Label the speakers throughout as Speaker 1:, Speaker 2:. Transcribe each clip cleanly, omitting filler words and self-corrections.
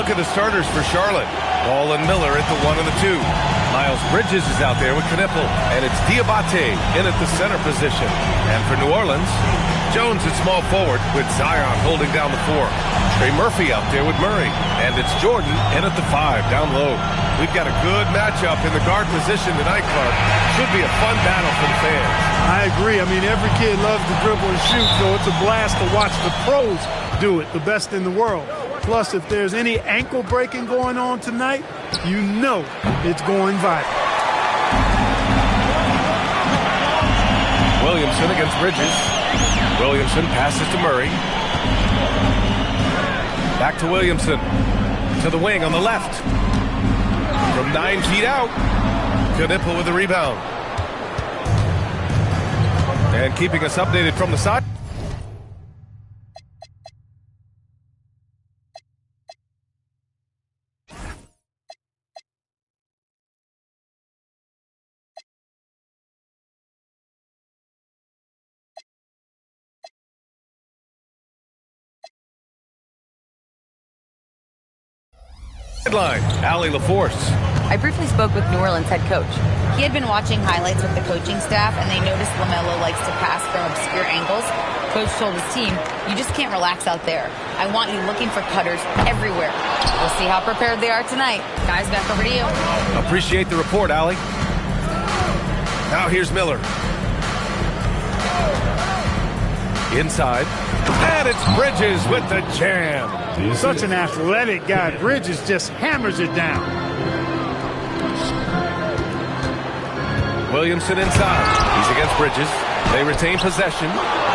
Speaker 1: look at the starters for Charlotte. Ball and Miller at the 1 and the 2. Miles Bridges is out there with Knipple, and it's Diabate in at the center position. And for New Orleans, Jones at small forward with Zion holding down the 4. Trey Murphy out there with Murray, and it's Jordan in at the 5 down low. We've got a good matchup in the guard position tonight, Clark. Should be a fun battle for the fans.
Speaker 2: I agree. I mean, every kid loves to dribble and shoot, so it's a blast to watch the pros do it, the best in the world. Plus, if there's any ankle breaking going on tonight, you know it's going viral.
Speaker 1: Williamson against Bridges. Williamson passes to Murray. Back to Williamson. To the wing on the left. From 9 feet out. Knipple with the rebound. And keeping us updated from the side. Headline, Allie LaForce.
Speaker 3: I briefly spoke with New Orleans head coach. He had been watching highlights with the coaching staff, and they noticed LaMelo likes to pass from obscure angles. Coach told his team, you just can't relax out there. I want you looking for cutters everywhere. We'll see how prepared they are tonight. Guys, back over to you.
Speaker 1: Appreciate the report, Allie. Now here's Miller. Inside. And it's Bridges with the jam.
Speaker 2: Such an athletic guy. Bridges just hammers it down.
Speaker 1: Williamson inside. He's against Bridges. They retain possession.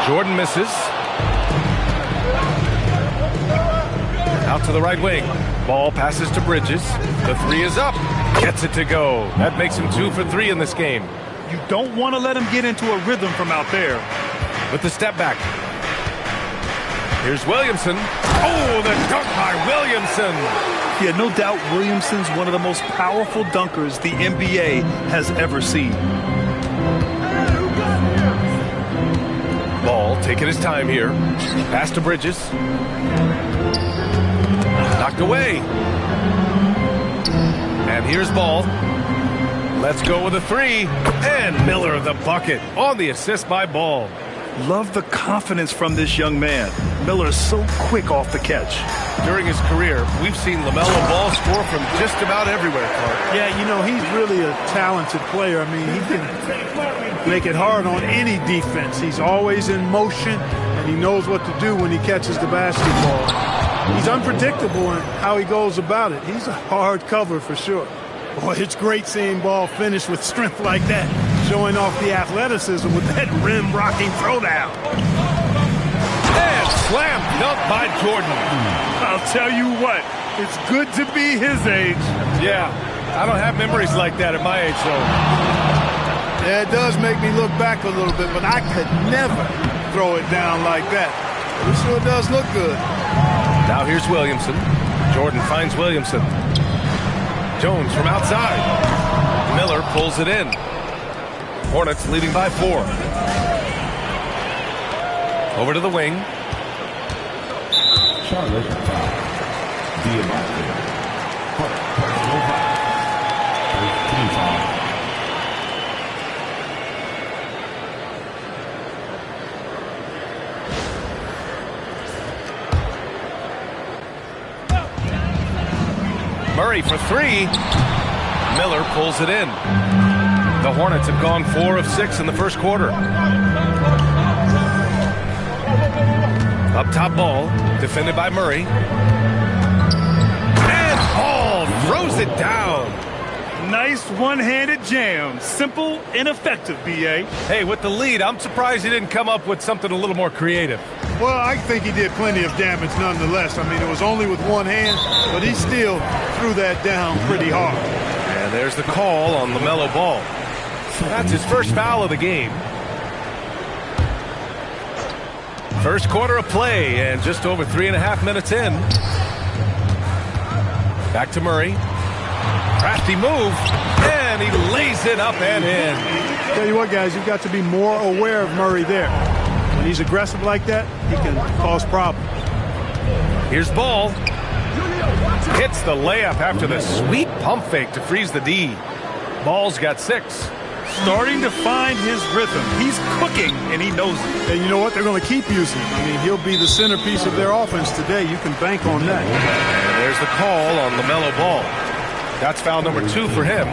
Speaker 1: Jordan misses. Out to the right wing. Ball passes to Bridges. The 3 is up. Gets it to go. That makes him 2 for 3 in this game.
Speaker 2: You don't want to let him get into a rhythm from out there.
Speaker 1: With the step back. Here's Williamson. Oh, the dunk by Williamson.
Speaker 4: Yeah, no doubt Williamson's one of the most powerful dunkers the NBA has ever seen.
Speaker 1: Ball taking his time here. Pass to Bridges. Knocked away. And here's Ball. Let's go with a 3. And Miller the bucket on the assist by Ball.
Speaker 4: Love the confidence from this young man. Miller is so quick off the catch.
Speaker 1: During his career, we've seen LaMelo Ball score from just about everywhere, Clark.
Speaker 2: Yeah, you know, he's really a talented player. I mean, he can make it hard on any defense. He's always in motion, and he knows what to do when he catches the basketball. He's unpredictable in how he goes about it. He's a hard cover for sure. Boy, it's great seeing Ball finish with strength like that, showing off the athleticism with that rim-rocking throwdown.
Speaker 1: And slam dunk by Jordan.
Speaker 2: I'll tell you what, it's good to be his age.
Speaker 1: Yeah, I don't have memories like that at my age, though.
Speaker 2: Yeah, it does make me look back a little bit, but I could never throw it down like that. It sure does look good.
Speaker 1: Now here's Williamson. Jordan finds Williamson. Jones from outside. Miller pulls it in. Hornets leading by 4. Over to the wing.
Speaker 5: Charlotte foul.
Speaker 1: Murray for 3. Miller pulls it in. The Hornets have gone 4 of 6 in the first quarter. Up top Ball, defended by Murray. And Ball throws it down.
Speaker 4: Nice one-handed jam. Simple and effective, B.A.
Speaker 1: Hey, with the lead, I'm surprised he didn't come up with something a little more creative.
Speaker 2: Well, I think he did plenty of damage nonetheless. I mean, it was only with one hand, but he still threw that down pretty hard.
Speaker 1: And there's the call on LaMelo Ball. That's his first foul of the game. First quarter of play, and just over 3.5 minutes in. Back to Murray. Crafty move, and he lays it up and in.
Speaker 2: Tell you what, guys, you've got to be more aware of Murray there. When he's aggressive like that, he can cause problems.
Speaker 1: Here's Ball. Hits the layup after the sweet pump fake to freeze the D. Ball's got 6.
Speaker 4: Starting to find his rhythm. He's cooking, and he knows it.
Speaker 2: And you know what? They're going to keep using him. I mean, he'll be the centerpiece of their offense today. You can bank on that.
Speaker 1: And there's the call on LaMelo Ball. That's foul number 2 for him.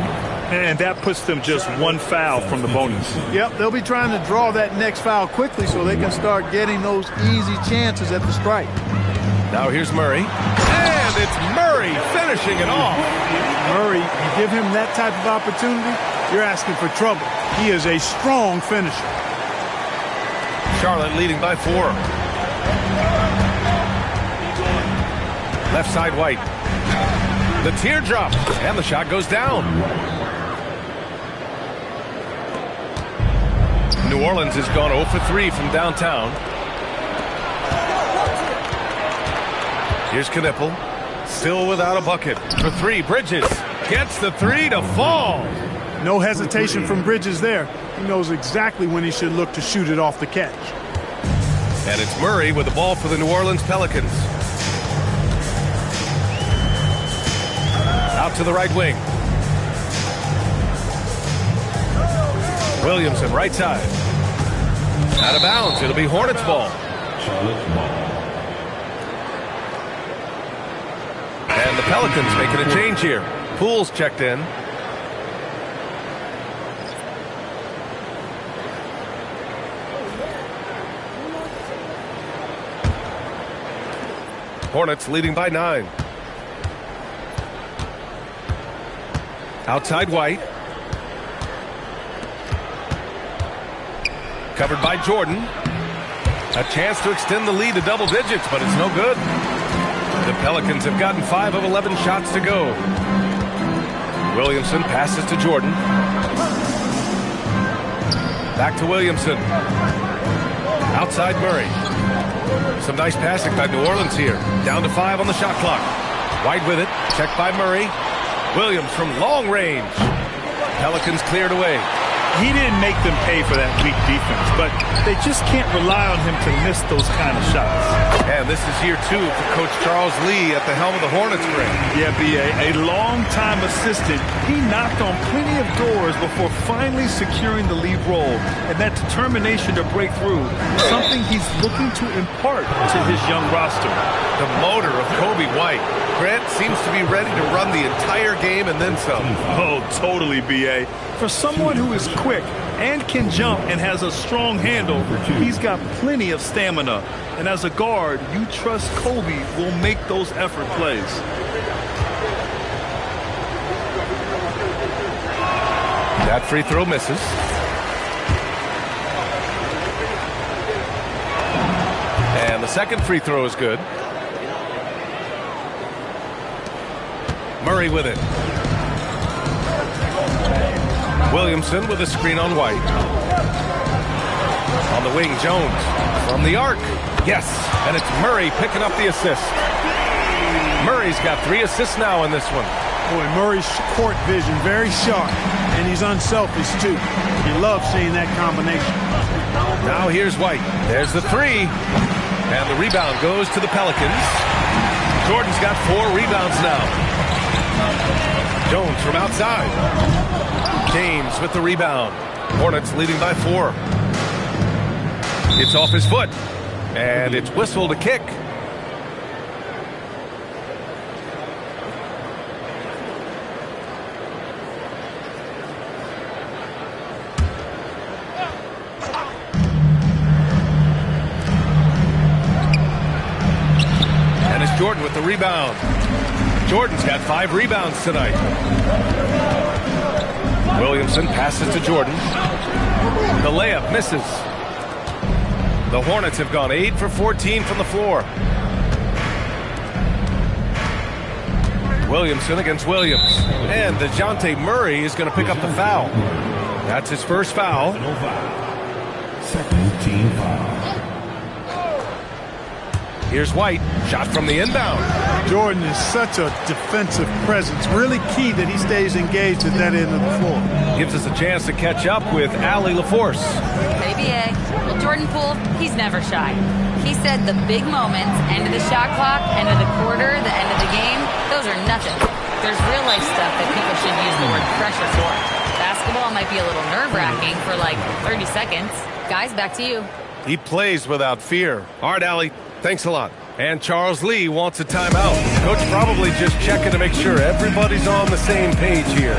Speaker 4: And that puts them just 1 foul from the bonus.
Speaker 2: Yep, they'll be trying to draw that next foul quickly so they can start getting those easy chances at the strike.
Speaker 1: Now here's Murray. And it's Murray finishing it off.
Speaker 2: Murray, you give him that type of opportunity, you're asking for trouble. He is a strong finisher.
Speaker 1: Charlotte leading by 4. Left side White. The teardrop. And the shot goes down. New Orleans has gone 0 for 3 from downtown. Here's Knipple. Still without a bucket. For 3, Bridges gets the 3 to fall.
Speaker 2: No hesitation from Bridges there. He knows exactly when he should look to shoot it off the catch.
Speaker 1: And it's Murray with the ball for the New Orleans Pelicans. Out to the right wing. Williamson, right side. Out of bounds. It'll be Hornets ball. And the Pelicans making a change here. Poole's checked in. Hornets leading by 9. Outside White. Covered by Jordan. A chance to extend the lead to double digits, but it's no good. The Pelicans have gotten 5 of 11 shots to go. Williamson passes to Jordan. Back to Williamson. Outside Murray. Some nice passing by New Orleans here. Down to 5 on the shot clock. White with it. Checked by Murray. Williams from long range. Pelicans cleared away.
Speaker 4: He didn't make them pay for that weak defense, but they just can't rely on him to miss those kind of shots.
Speaker 1: And this is year 2 for Coach Charles Lee at the helm of the Hornets ring.
Speaker 4: Yeah, B.A., a long-time assistant. He knocked on plenty of doors before finally securing the lead role. And that determination to break through, something he's looking to impart to his young roster.
Speaker 1: The motor of Kobe White. Grant seems to be ready to run the entire game and then some.
Speaker 4: Oh, totally, B.A. For someone who is quick and can jump and has a strong handle, he's got plenty of stamina. And as a guard, you trust Kobe will make those effort plays.
Speaker 1: That free throw misses. And the second free throw is good. Murray with it. Williamson with a screen on White. On the wing, Jones from the arc. Yes, and it's Murray picking up the assist. Murray's got 3 assists now in this one.
Speaker 2: Boy, Murray's court vision very sharp, and he's unselfish too. You love seeing that combination.
Speaker 1: Now here's White. There's the 3. And the rebound goes to the Pelicans. Jordan's got 4 rebounds now. Jones from outside. James with the rebound. Hornets leading by 4. It's off his foot. And it's whistled a kick. And it's Jordan with the rebound. Jordan's got 5 rebounds tonight. Williamson passes to Jordan. The layup misses. The Hornets have gone 8 for 14 from the floor. Williamson against Williams. And DeJounte Murray is going to pick up the foul. That's his first foul.
Speaker 5: Second team foul.
Speaker 1: Here's White. Shot from the inbound.
Speaker 2: Jordan is such a defensive presence. Really key that he stays engaged at that end of the floor.
Speaker 1: Gives us a chance to catch up with Allie LaForce.
Speaker 3: KBA. Well, Jordan Poole, he's never shy. He said the big moments, end of the shot clock, end of the quarter, the end of the game, those are nothing. There's real life stuff that people should use the word pressure for. Basketball might be a little nerve-wracking for like 30 seconds. Guys, back to you.
Speaker 1: He plays without fear. All right, Allie, thanks a lot. And Charles Lee wants a timeout. Coach probably just checking to make sure everybody's on the same page here.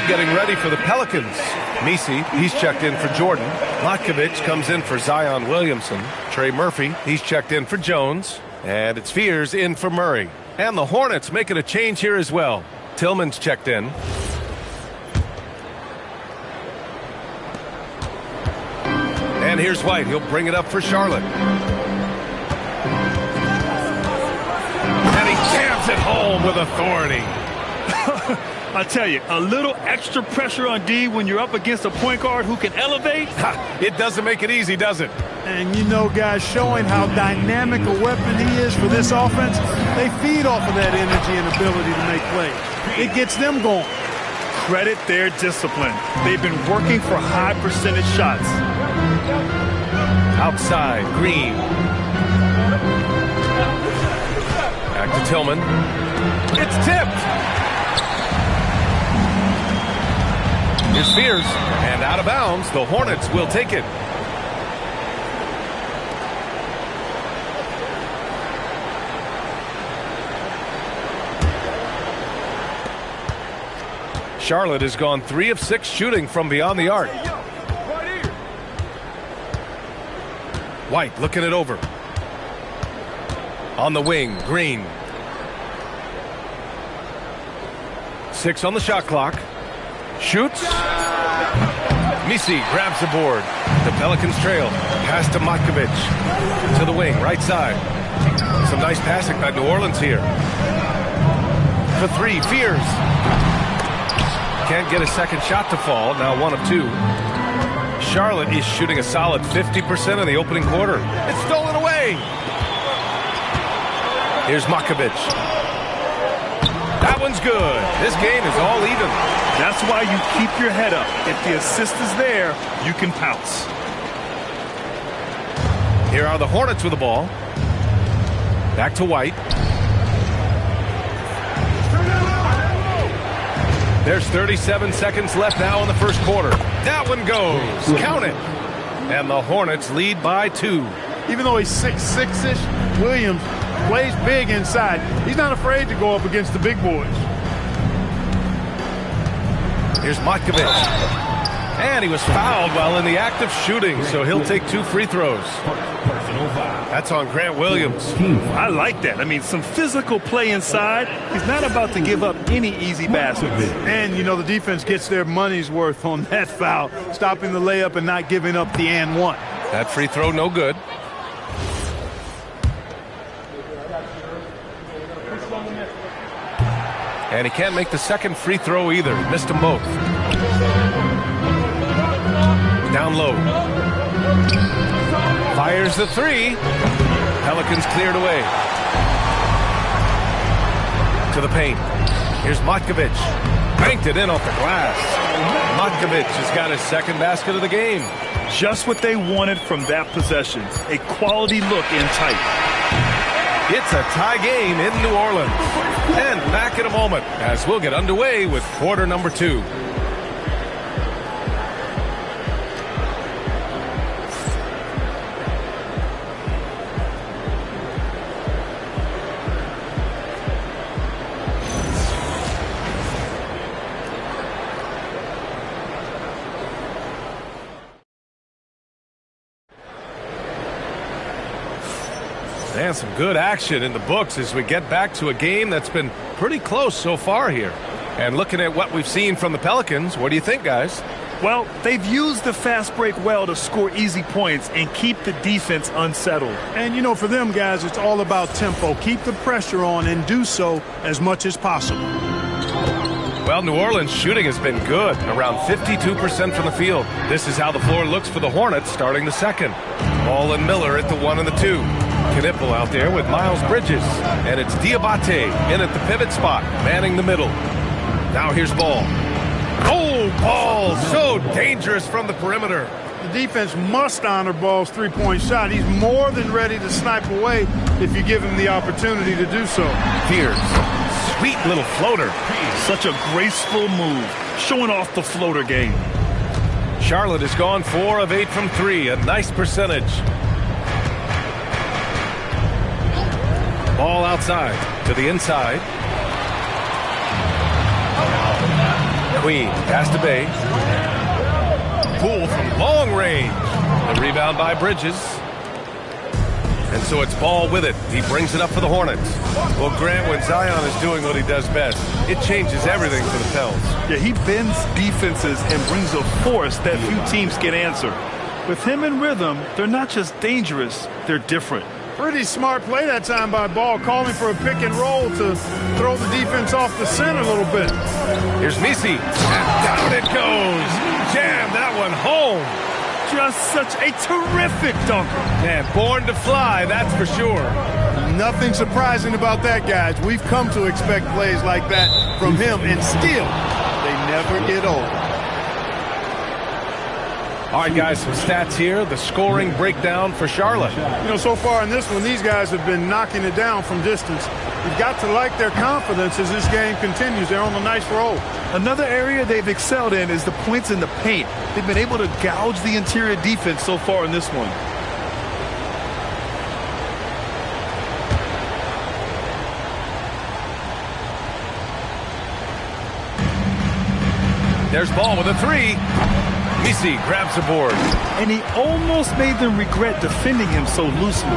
Speaker 1: Getting ready for the Pelicans. Misi, he's checked in for Jordan. Matkovic comes in for Zion Williamson. Trey Murphy, he's checked in for Jones. And it's Fears in for Murray. And the Hornets making a change here as well. Tillman's checked in. And here's White. He'll bring it up for Charlotte. And he jams it home with authority.
Speaker 4: I tell you, a little extra pressure on D when you're up against a point guard who can elevate.
Speaker 1: It doesn't make it easy, does it?
Speaker 2: And you know, guys, showing how dynamic a weapon he is for this offense, they feed off of that energy and ability to make plays. It gets them going.
Speaker 4: Credit their discipline. They've been working for high percentage shots.
Speaker 1: Outside, Green. Back to Tillman. It's tipped. Here's Fears, and out of bounds, the Hornets will take it. Charlotte has gone 3 of 6 shooting from beyond the arc. White looking it over. On the wing, Green. 6 on the shot clock. Shoots. Misi grabs the board. The Pelicans trail. Pass to Matkovic. To the wing, right side. Some nice passing by New Orleans here. For 3, Fears. Can't get a second shot to fall. Now 1 of 2. Charlotte is shooting a solid 50% in the opening quarter. It's stolen away. Here's Matkovic. That one's good. This game is all even.
Speaker 4: That's why you keep your head up. If the assist is there, you can pounce.
Speaker 1: Here are the Hornets with the ball. Back to White. There's 37 seconds left now in the first quarter. That one goes. Count it. And the Hornets lead by 2.
Speaker 2: Even though he's 6'6"-ish, Williams plays big inside. He's not afraid to go up against the big boys.
Speaker 1: Here's Matkovic. And he was fouled while in the act of shooting, so he'll take 2 free throws. That's on Grant Williams.
Speaker 4: I like that. I mean, some physical play inside. He's not about to give up any easy baskets.
Speaker 2: And, you know, the defense gets their money's worth on that foul, stopping the layup and not giving up the and one.
Speaker 1: That free throw, no good. And he can't make the second free throw either. He missed them both. Down low. Fires the 3. Pelicans cleared away. To the paint. Here's Matkovic. Banked it in off the glass. Matkovic has got his second basket of the game.
Speaker 4: Just what they wanted from that possession. A quality look in tight.
Speaker 1: It's a tie game in New Orleans. And back in a moment as we'll get underway with quarter number 2. And some good action in the books as we get back to a game that's been pretty close so far here. And looking at what we've seen from the Pelicans, what do you think, guys?
Speaker 4: Well, they've used the fast break well to score easy points and keep the defense unsettled.
Speaker 2: And, you know, for them, guys, it's all about tempo. Keep the pressure on and do so as much as possible.
Speaker 1: Well, New Orleans shooting has been good, around 52% from the field. This is how the floor looks for the Hornets starting the second. Ball and Miller at the 1 and the 2. Knipple out there with Miles Bridges. And it's Diabate in at the pivot spot, manning the middle. Now here's Ball. Oh, Ball so dangerous from the perimeter.
Speaker 2: The defense must honor Ball's three-point shot. He's more than ready to snipe away if you give him the opportunity to do so.
Speaker 1: Fears. Sweet little floater.
Speaker 4: Such a graceful move, showing off the floater game.
Speaker 1: Charlotte has gone 4 of 8 from 3, a nice percentage. Ball outside to the inside. Queen, pass to Bay. Poole from long range. The rebound by Bridges. And so it's Ball with it. He brings it up for the Hornets. Well, Grant, when Zion is doing what he does best, it changes everything for the Pels.
Speaker 4: Yeah, he bends defenses and brings a force that few teams can answer. With him in rhythm, they're not just dangerous, they're different.
Speaker 2: Pretty smart play that time by Ball, calling for a pick and roll to throw the defense off the center a little bit.
Speaker 1: Here's Misi. And down it goes. Jam that one home.
Speaker 4: Just such a terrific dunker.
Speaker 1: Man, born to fly, that's for sure.
Speaker 2: Nothing surprising about that, guys. We've come to expect plays like that from him, and still, they never get old.
Speaker 1: All right, guys, some stats here. The scoring breakdown for Charlotte.
Speaker 2: You know, so far in this one, these guys have been knocking it down from distance. You've got to like their confidence as this game continues. They're on a nice roll.
Speaker 4: Another area they've excelled in is the points in the paint. They've been able to gouge the interior defense so far in this one.
Speaker 1: There's Ball with a 3. Misi grabs the board.
Speaker 4: And he almost made them regret defending him so loosely.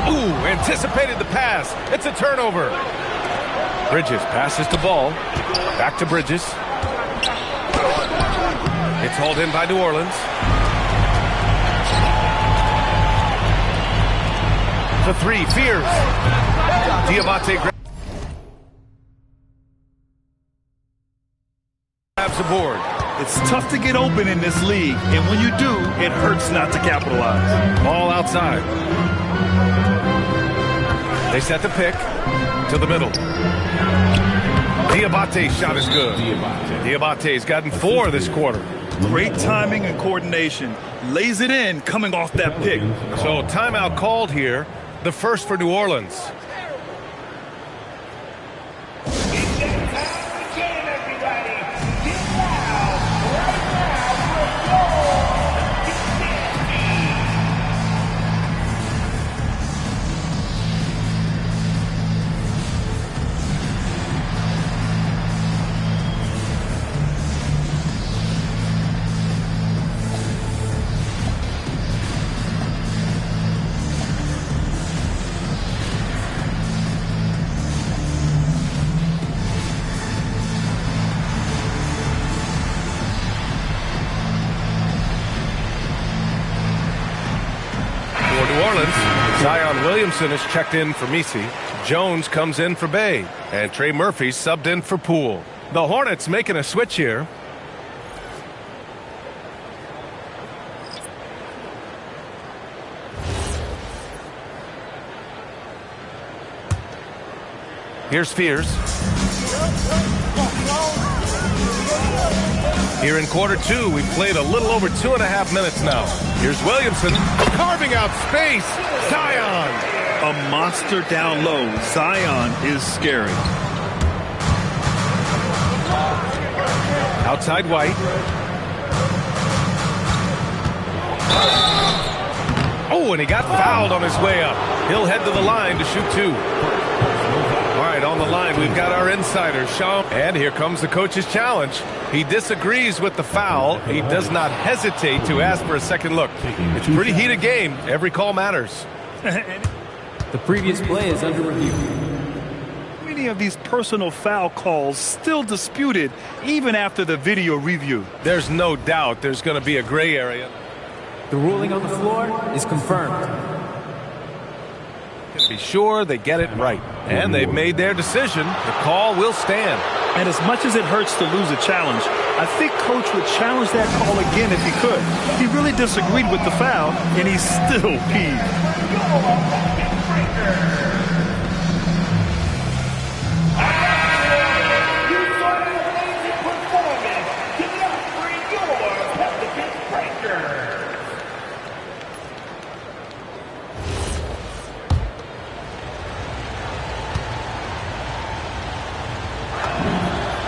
Speaker 1: Ooh, anticipated the pass. It's a turnover. Bridges passes to Ball. Back to Bridges. It's hauled in by New Orleans. The 3, Fears. Diabate grabs the board.
Speaker 4: It's tough to get open in this league, and when you do, it hurts not to capitalize.
Speaker 1: Ball outside. They set the pick to the middle. Diabate's shot is good. Diabate's gotten 4 this quarter.
Speaker 4: Great timing and coordination. Lays it in coming off that pick.
Speaker 1: So timeout called here. The first for New Orleans. Zion Williamson is checked in for Misi. Jones comes in for Bay. And Trey Murphy subbed in for Poole. The Hornets making a switch here. Here's Fears. Here in quarter 2, we've played a little over 2.5 minutes now. Here's Williamson carving out space. Zion.
Speaker 4: A monster down low. Zion is scary.
Speaker 1: Outside White. Oh, and he got fouled on his way up. He'll head to the line to shoot 2. All right, right, on the line, we've got our insider, Sean. And here comes the coach's challenge. He disagrees with the foul. He does not hesitate to ask for a second look. It's a pretty heated game. Every call matters.
Speaker 5: The previous play is under review.
Speaker 4: Many of these personal foul calls still disputed even after the video review.
Speaker 1: There's no doubt there's going to be a gray area.
Speaker 5: The ruling on the floor is confirmed.
Speaker 1: To be sure they get it right. And they've made their decision. The call will stand.
Speaker 4: And as much as it hurts to lose a challenge, I think Coach would challenge that call again if he could. He really disagreed with the foul, and he's still peeved.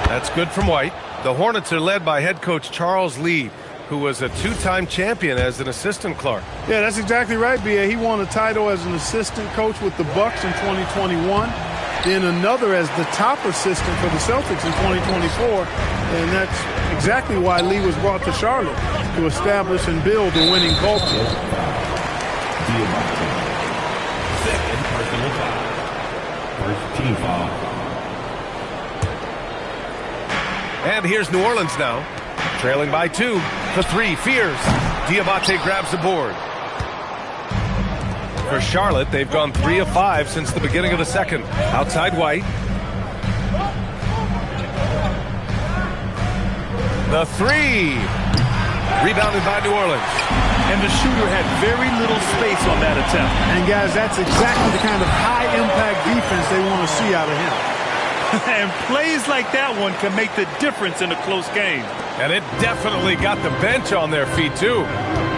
Speaker 1: That's good from White. The Hornets are led by head coach Charles Lee, who was a two-time champion as an assistant, Clark.
Speaker 2: Yeah, that's exactly right, B.A. He won a title as an assistant coach with the Bucks in 2021, then another as the top assistant for the Celtics in 2024, and that's exactly why Lee was brought to Charlotte, to establish and build a winning culture.
Speaker 6: Second personal foul. First team foul.
Speaker 1: And here's New Orleans now, trailing by 2 for 3. Fears. Diabate grabs the board. For Charlotte, they've gone 3 of 5 since the beginning of the second. Outside White. The 3. Rebounded by New Orleans.
Speaker 4: And the shooter had very little space on that attempt.
Speaker 2: And guys, that's exactly the kind of high-impact defense they want to see out of him.
Speaker 4: And plays like that one can make the difference in a close game.
Speaker 1: And it definitely got the bench on their feet, too.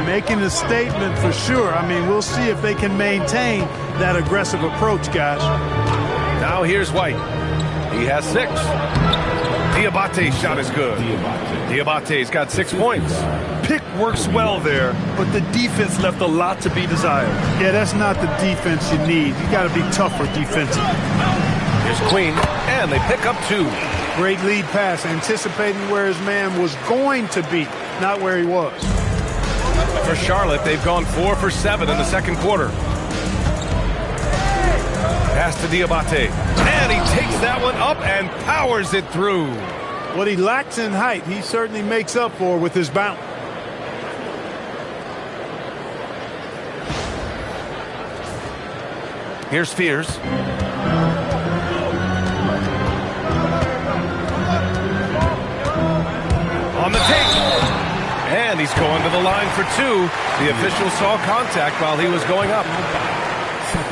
Speaker 2: Making a statement for sure. I mean, we'll see if they can maintain that aggressive approach, guys.
Speaker 1: Now here's White. He has 6. Diabate's shot is good. Diabate's got 6 points.
Speaker 4: Pick works well there, but the defense left a lot to be desired.
Speaker 2: Yeah, that's not the defense you need. You got to be tougher defensively.
Speaker 1: Here's Queen, and they pick up 2.
Speaker 2: Great lead pass, anticipating where his man was going to be, not where he was.
Speaker 1: For Charlotte, they've gone 4 for 7 in the second quarter. Pass to Diabate, and he takes that one up and powers it through.
Speaker 2: What he lacks in height, he certainly makes up for with his bounce.
Speaker 1: Here's Fears. On the take. And he's going to the line for 2. The official saw contact while he was going up.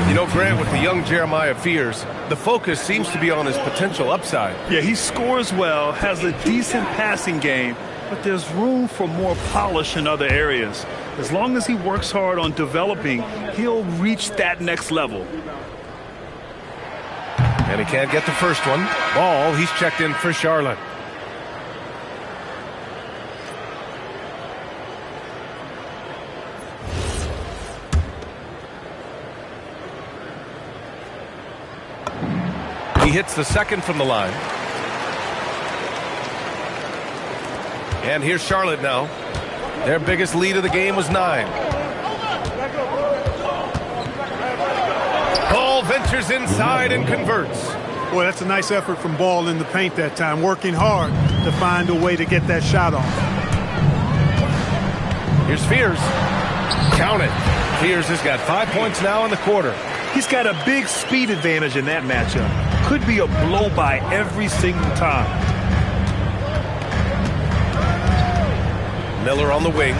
Speaker 1: You know, Grant, with the young Jeremiah Fears, the focus seems to be on his potential upside.
Speaker 4: Yeah, he scores well, has a decent passing game, but there's room for more polish in other areas. As long as he works hard on developing, he'll reach that next level.
Speaker 1: And he can't get the first one. Ball, he's checked in for Charlotte. He hits the second from the line. And here's Charlotte now. Their biggest lead of the game was 9. Ball ventures inside and converts.
Speaker 2: Boy, that's a nice effort from Ball in the paint that time, working hard to find a way to get that shot off.
Speaker 1: Here's Fears. Count it. Fears has got 5 points now in the quarter.
Speaker 4: He's got a big speed advantage in that matchup. Could be a blow-by every single time.
Speaker 1: Miller on the wing.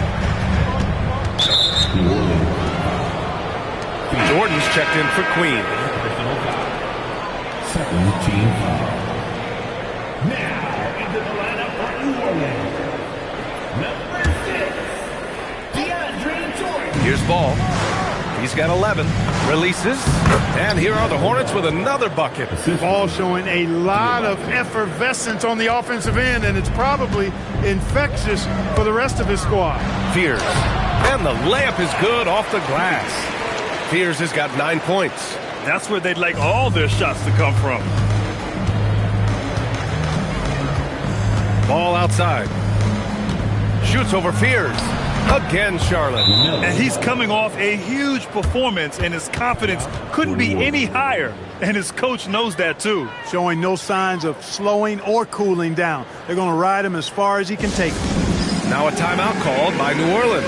Speaker 1: Jordan's checked in for Queen.
Speaker 6: Second team foul. Now into the lineup for New Orleans. Number 6, DeAndre Jordan.
Speaker 1: Here's Ball. He's got 11. Releases. And here are the Hornets with another bucket.
Speaker 2: Ball showing a lot of effervescence on the offensive end, and it's probably infectious for the rest of his squad.
Speaker 1: Fears. And the layup is good off the glass. Fears has got 9 points.
Speaker 4: That's where they'd like all their shots to come from.
Speaker 1: Ball outside. Shoots over fears. Again, Charlotte.
Speaker 4: And he's coming off a huge performance, and his confidence couldn't be any higher. And his coach knows that, too.
Speaker 2: Showing no signs of slowing or cooling down. They're going to ride him as far as he can take him.
Speaker 1: Now a timeout called by New Orleans.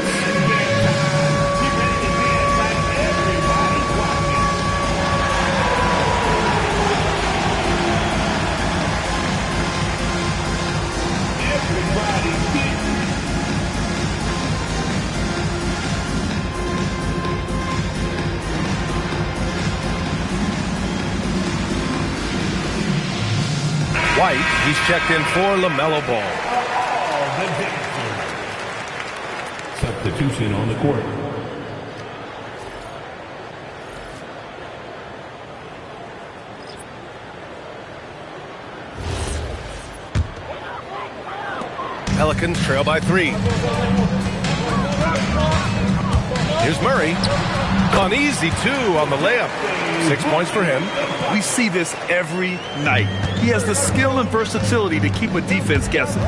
Speaker 1: White, he's checked in for LaMelo Ball.
Speaker 6: Substitution on the court.
Speaker 1: Pelicans trail by 3. Here's Murray. Gone easy, too, on the layup. 6 points for him.
Speaker 4: We see this every night. He has the skill and versatility to keep a defense guessing.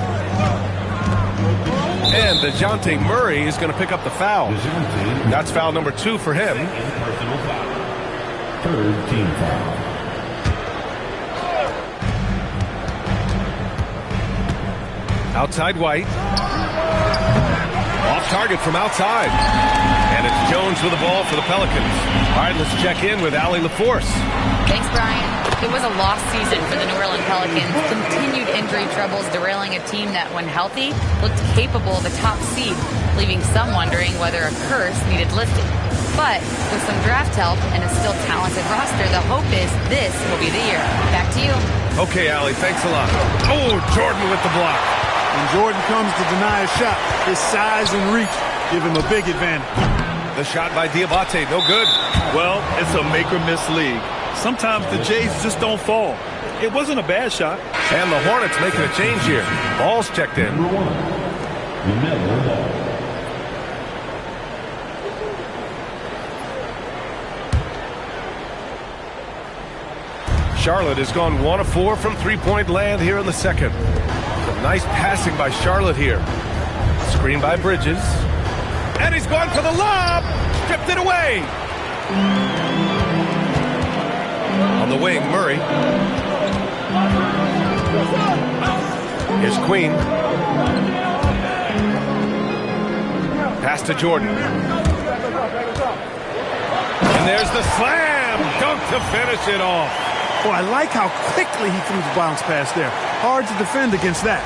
Speaker 1: And DeJounte Murray is going to pick up the foul. That's foul number 2 for him.
Speaker 6: Personal foul. Third team foul.
Speaker 1: Outside White. Off target from outside. And it's Jones with the ball for the Pelicans. All right, let's check in with Allie LaForce.
Speaker 3: Thanks, Brian. It was a lost season for the New Orleans Pelicans. Continued injury troubles derailing a team that, when healthy, looked capable of a top seed, leaving some wondering whether a curse needed lifting. But with some draft help and a still talented roster, the hope is this will be the year. Back to you.
Speaker 1: Okay, Allie, thanks a lot. Oh, Jordan with the block.
Speaker 2: When Jordan comes to deny a shot, his size and reach give him a big advantage.
Speaker 1: The shot by Diabate, no good.
Speaker 4: Well, it's a make-or-miss league. Sometimes the Jays just don't fall. It wasn't a bad shot.
Speaker 1: And the Hornets making a change here. Ball's checked in.
Speaker 6: Number 1. LaMelo Ball.
Speaker 1: Charlotte has gone 1 of 4 from three-point land here in the second. Some nice passing by Charlotte here. Screen by Bridges. And he's gone for the lob. Stripped it away. On the wing, Murray. Here's Queen. Pass to Jordan. And there's the slam. Dunk to finish it off.
Speaker 2: Oh, I like how quickly he threw the bounce pass there. Hard to defend against that.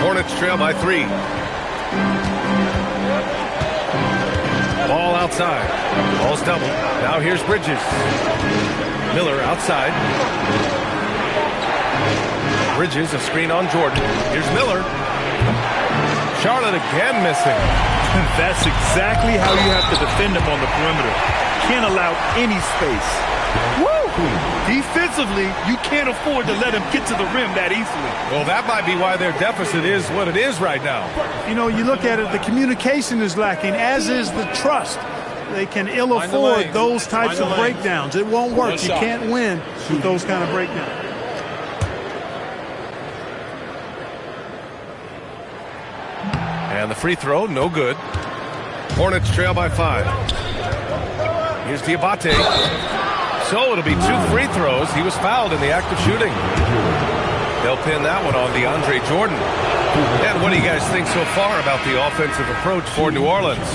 Speaker 1: Hornets trail by 3. Ball outside. Ball's double. Now here's Bridges. Miller outside. Bridges, a screen on Jordan. Here's Miller. Charlotte again missing.
Speaker 4: That's exactly how you have to defend him on the perimeter. Can't allow any space. Woo! Defensively, you can't afford to let him get to the rim that easily.
Speaker 1: Well, that might be why their deficit is what it is right now.
Speaker 2: You know, you look at it, the communication is lacking, as is the trust. They can ill afford those types of breakdowns. It won't work. You can't win with those kind of breakdowns.
Speaker 1: And the free throw, no good. Hornets trail by 5. Here's Diabate. So it'll be 2 free throws. He was fouled in the act of shooting. They'll pin that one on DeAndre Jordan. And what do you guys think so far about the offensive approach for New Orleans?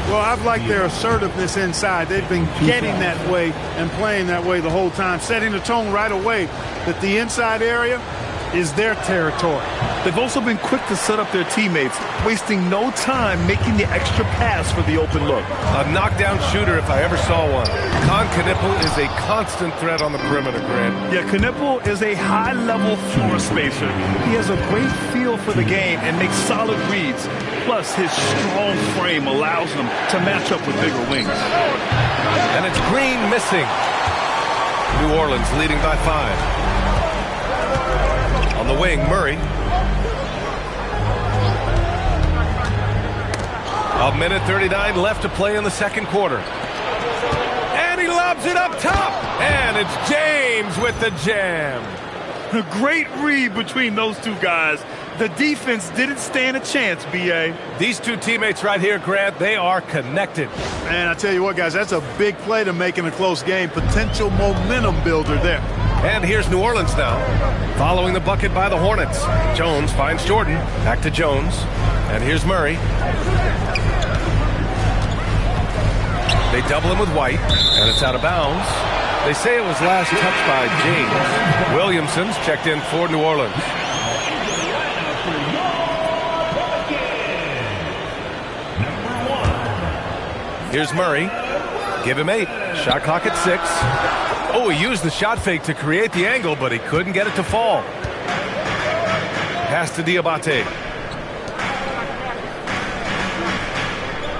Speaker 2: Well, I've liked their assertiveness inside. They've been getting that way and playing that way the whole time, setting the tone right away that the inside area is their territory.
Speaker 4: They've also been quick to set up their teammates, wasting no time making the extra pass for the open look.
Speaker 1: A knockdown shooter if I ever saw one. Con Knippel is a constant threat on the perimeter, Grant.
Speaker 4: Yeah, Knippel is a high-level floor spacer. He has a great feel for the game and makes solid reads. Plus, his strong frame allows him to match up with bigger wings.
Speaker 1: And it's Green missing. New Orleans leading by 5. On the wing, Murray. A minute 39 left to play in the second quarter. And he lobs it up top. And it's James with the jam.
Speaker 4: A great read between those two guys. The defense didn't stand a chance, B.A.
Speaker 1: These two teammates right here, Grant, they are connected.
Speaker 2: And I tell you what, guys, that's a big play to make in a close game. Potential momentum builder there.
Speaker 1: And here's New Orleans now, following the bucket by the Hornets. Jones finds Jordan. Back to Jones. And here's Murray. They double him with White, and it's out of bounds. They say it was last touched by James. Williamson's checked in for New Orleans. Here's Murray. Give him 8. Shot clock at 6. Oh, he used the shot fake to create the angle, but he couldn't get it to fall. Pass to Diabate.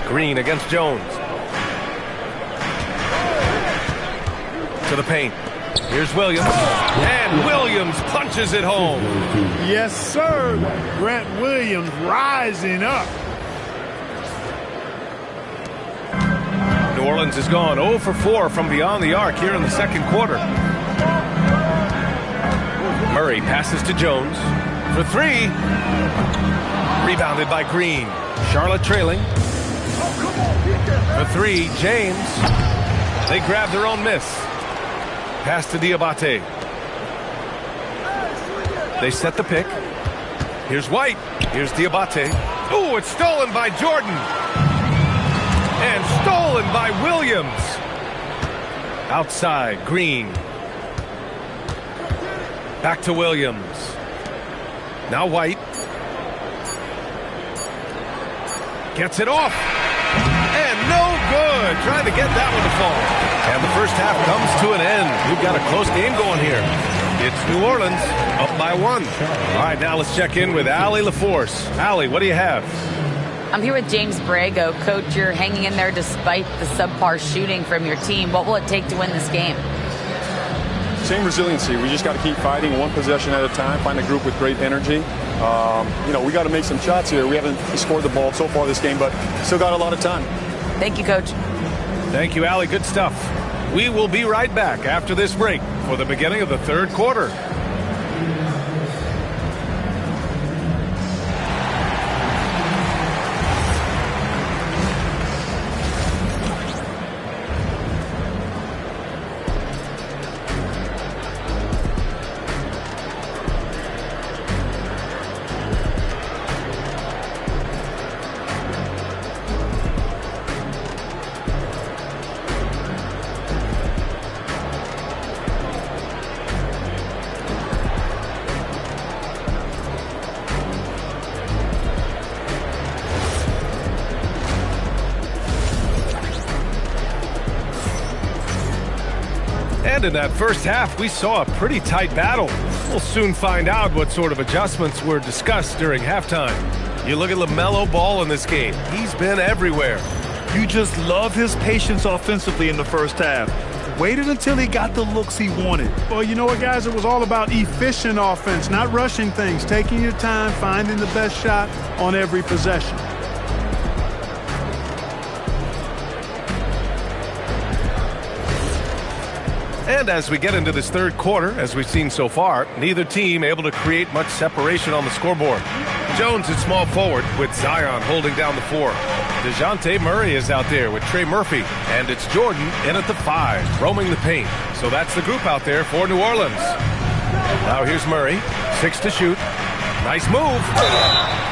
Speaker 1: Green against Jones. To the paint. Here's Williams. And Williams punches it home.
Speaker 2: Yes, sir. Grant Williams rising up.
Speaker 1: New Orleans has gone 0 for 4 from beyond the arc here in the second quarter. Murray passes to Jones for 3. Rebounded by Green. Charlotte trailing. For 3, James. They grab their own miss. Pass to Diabate. They set the pick. Here's White. Here's Diabate. Ooh, it's stolen by Jordan. And stolen by Williams. Outside, Green. Back to Williams. Now White. Gets it off. And no good. Trying to get that one to fall. And the first half comes to an end. We've got a close game going here. It's New Orleans up by 1. All right, now let's check in with Allie LaForce. Allie, what do you have?
Speaker 3: I'm here with James Borrego. Coach, you're hanging in there despite the subpar shooting from your team. What will it take to win this game?
Speaker 7: Same resiliency. We just got to keep fighting one possession at a time, find a group with great energy. We got to make some shots here. We haven't scored the ball so far this game, but still got a lot of time.
Speaker 3: Thank you, Coach.
Speaker 1: Thank you, Allie. Good stuff. We will be right back after this break for the beginning of the third quarter. And in that first half, we saw a pretty tight battle. We'll soon find out what sort of adjustments were discussed during halftime. You look at LaMelo Ball in this game. He's been everywhere.
Speaker 4: You just love his patience offensively in the first half. Waited until he got the looks he wanted.
Speaker 2: Well, you know what, guys? It was all about efficient offense, not rushing things, taking your time, finding the best shot on every possession.
Speaker 1: And as we get into this third quarter, as we've seen so far, neither team able to create much separation on the scoreboard. Jones at small forward with Zion holding down the 4. DeJounte Murray is out there with Trey Murphy. And it's Jordan in at the 5, roaming the paint. So that's the group out there for New Orleans. Now here's Murray, 6 to shoot. Nice move.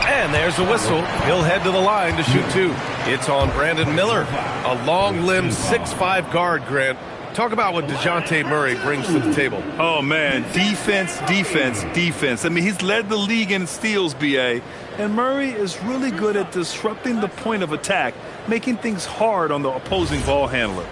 Speaker 1: And there's a whistle. He'll head to the line to shoot 2. It's on Brandon Miller, a long-limbed 6'5 guard, Grant. Talk about what DeJounte Murray brings to the table.
Speaker 4: Oh, man, defense, defense, defense. I mean, he's led the league in steals, B.A., and Murray is really good at disrupting the point of attack, making things hard on the opposing ball handler.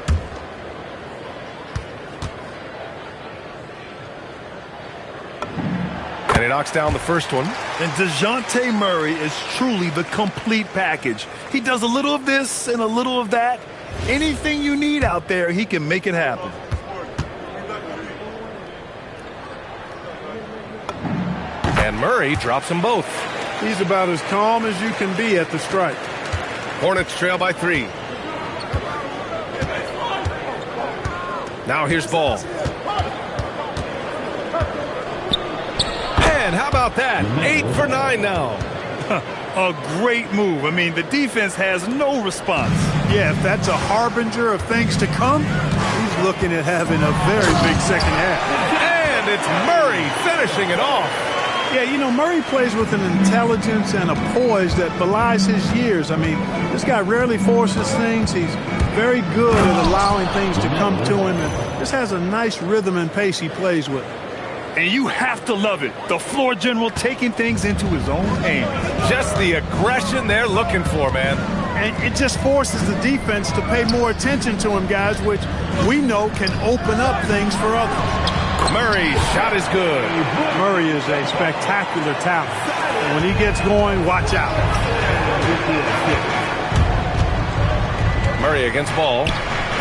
Speaker 1: And he knocks down the first one.
Speaker 4: And DeJounte Murray is truly the complete package. He does a little of this and a little of that. Anything you need out there, he can make it happen.
Speaker 1: And Murray drops them both.
Speaker 2: He's about as calm as you can be at the stripe.
Speaker 1: Hornets trail by 3. Now here's Ball. how about that? 8 for 9 now.
Speaker 4: A great move. I mean, the defense has no response.
Speaker 2: Yeah, if that's a harbinger of things to come, he's looking at having a very big second half.
Speaker 1: And it's Murray finishing it off.
Speaker 2: Yeah, you know, Murray plays with an intelligence and a poise that belies his years. I mean, this guy rarely forces things. He's very good at allowing things to come to him, and just has a nice rhythm and pace he plays with.
Speaker 4: And you have to love it. The floor general taking things into his own hands.
Speaker 1: Just the aggression they're looking for, man.
Speaker 2: And it just forces the defense to pay more attention to him, guys, which we know can open up things for others.
Speaker 1: Murray's shot is good.
Speaker 2: Murray is a spectacular talent. And when he gets going, watch out.
Speaker 1: Murray against ball.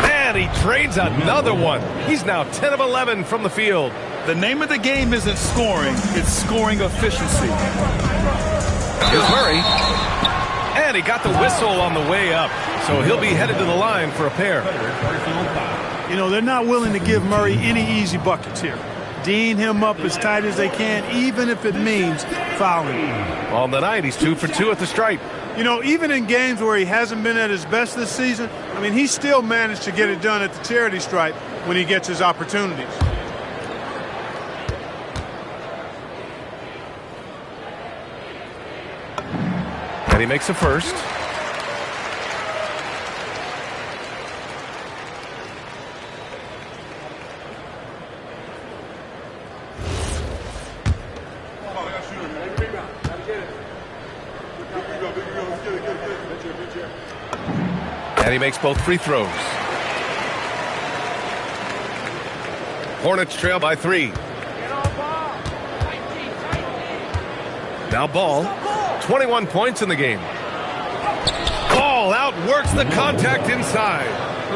Speaker 1: Man, he trades another one. He's now 10 of 11 from the field.
Speaker 4: The name of the game isn't scoring, it's scoring efficiency.
Speaker 1: Here's Murray. And he got the whistle on the way up. So he'll be headed to the line for a pair.
Speaker 2: You know, they're not willing to give Murray any easy buckets here. D'ing him up as tight as they can, even if it means fouling him.
Speaker 1: On the night, he's 2 for 2 at the stripe.
Speaker 2: You know, even in games where he hasn't been at his best this season, I mean, he still managed to get it done at the charity stripe when he gets his opportunities.
Speaker 1: And he makes a first. And he makes both free throws. Hornets trail by 3. Now Ball. 21 points in the game. Ball outworks the contact inside.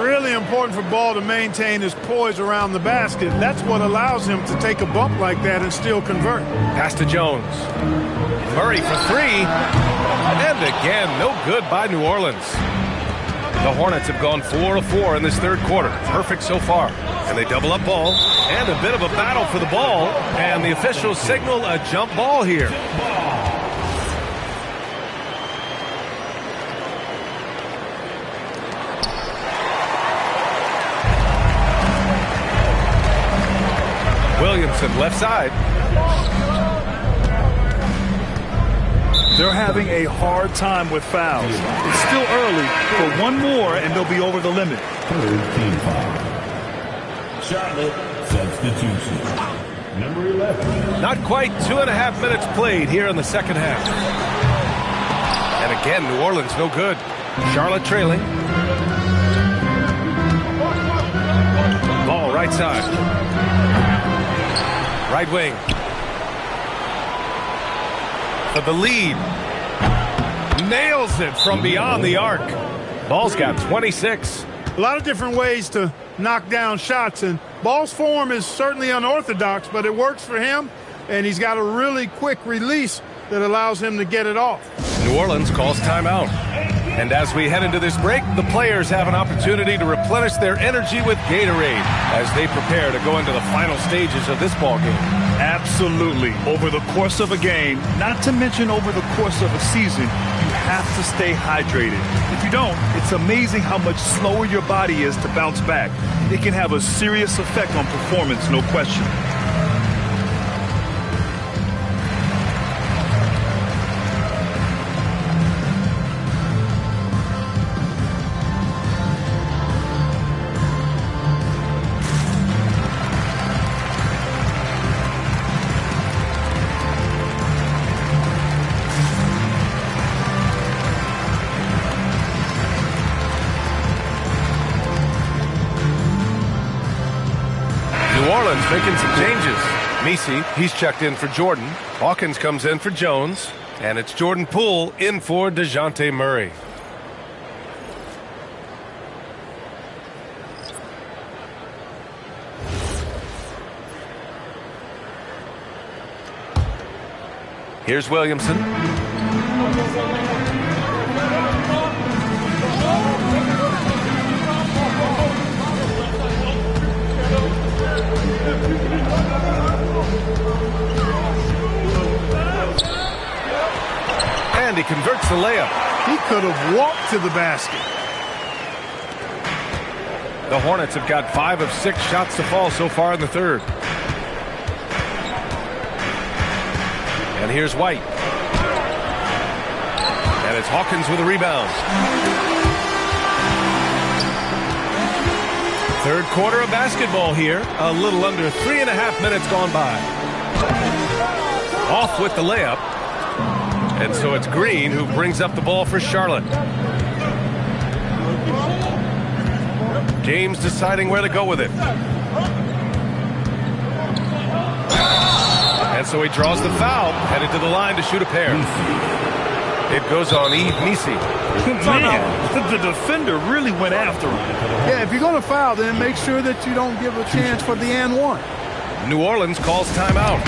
Speaker 2: Really important for Ball to maintain his poise around the basket. That's what allows him to take a bump like that and still convert.
Speaker 1: Pass to Jones. Murray for 3. And again, no good by New Orleans. The Hornets have gone 4 of 4 in this third quarter. Perfect so far. And they double up Ball. And a bit of a battle for the ball. And the officials signal a jump ball here. Williamson left side.
Speaker 4: They're having a hard time with fouls. It's still early, but one more and they'll be over the limit.
Speaker 6: Third team foul. Charlotte substitution. Number 11.
Speaker 1: Not quite 2.5 minutes played here in the second half. And again, New Orleans no good. Charlotte trailing. Ball right side. Right wing. For the lead. Nails it from beyond the arc. Ball's got 26.
Speaker 2: A lot of different ways to knock down shots, and Ball's form is certainly unorthodox, but it works for him, and he's got a really quick release that allows him to get it off.
Speaker 1: New Orleans calls timeout. And as we head into this break, the players have an opportunity to replenish their energy with Gatorade as they prepare to go into the final stages of this ball game.
Speaker 4: Absolutely. Over the course of a game, not to mention over the course of a season, you have to stay hydrated. If you don't, it's amazing how much slower your body is to bounce back. It can have a serious effect on performance, no question.
Speaker 1: Making some changes. Messi, he's checked in for Jordan. Hawkins comes in for Jones. And it's Jordan Poole in for DeJounte Murray. Here's Williamson. he converts the layup.
Speaker 2: He could have walked to the basket.
Speaker 1: The Hornets have got 5 of 6 shots to fall so far in the third. And here's White. And it's Hawkins with a rebound. Third quarter of basketball here. A little under 3.5 minutes gone by. Off with the layup. And so it's Green who brings up the ball for Charlotte. James deciding where to go with it. And so he draws the foul, headed to the line to shoot a pair. It goes on Yves Missi.
Speaker 4: Man, the defender really went after him.
Speaker 2: Yeah, if you're going to foul, then make sure that you don't give a chance for the and one.
Speaker 1: New Orleans calls timeout.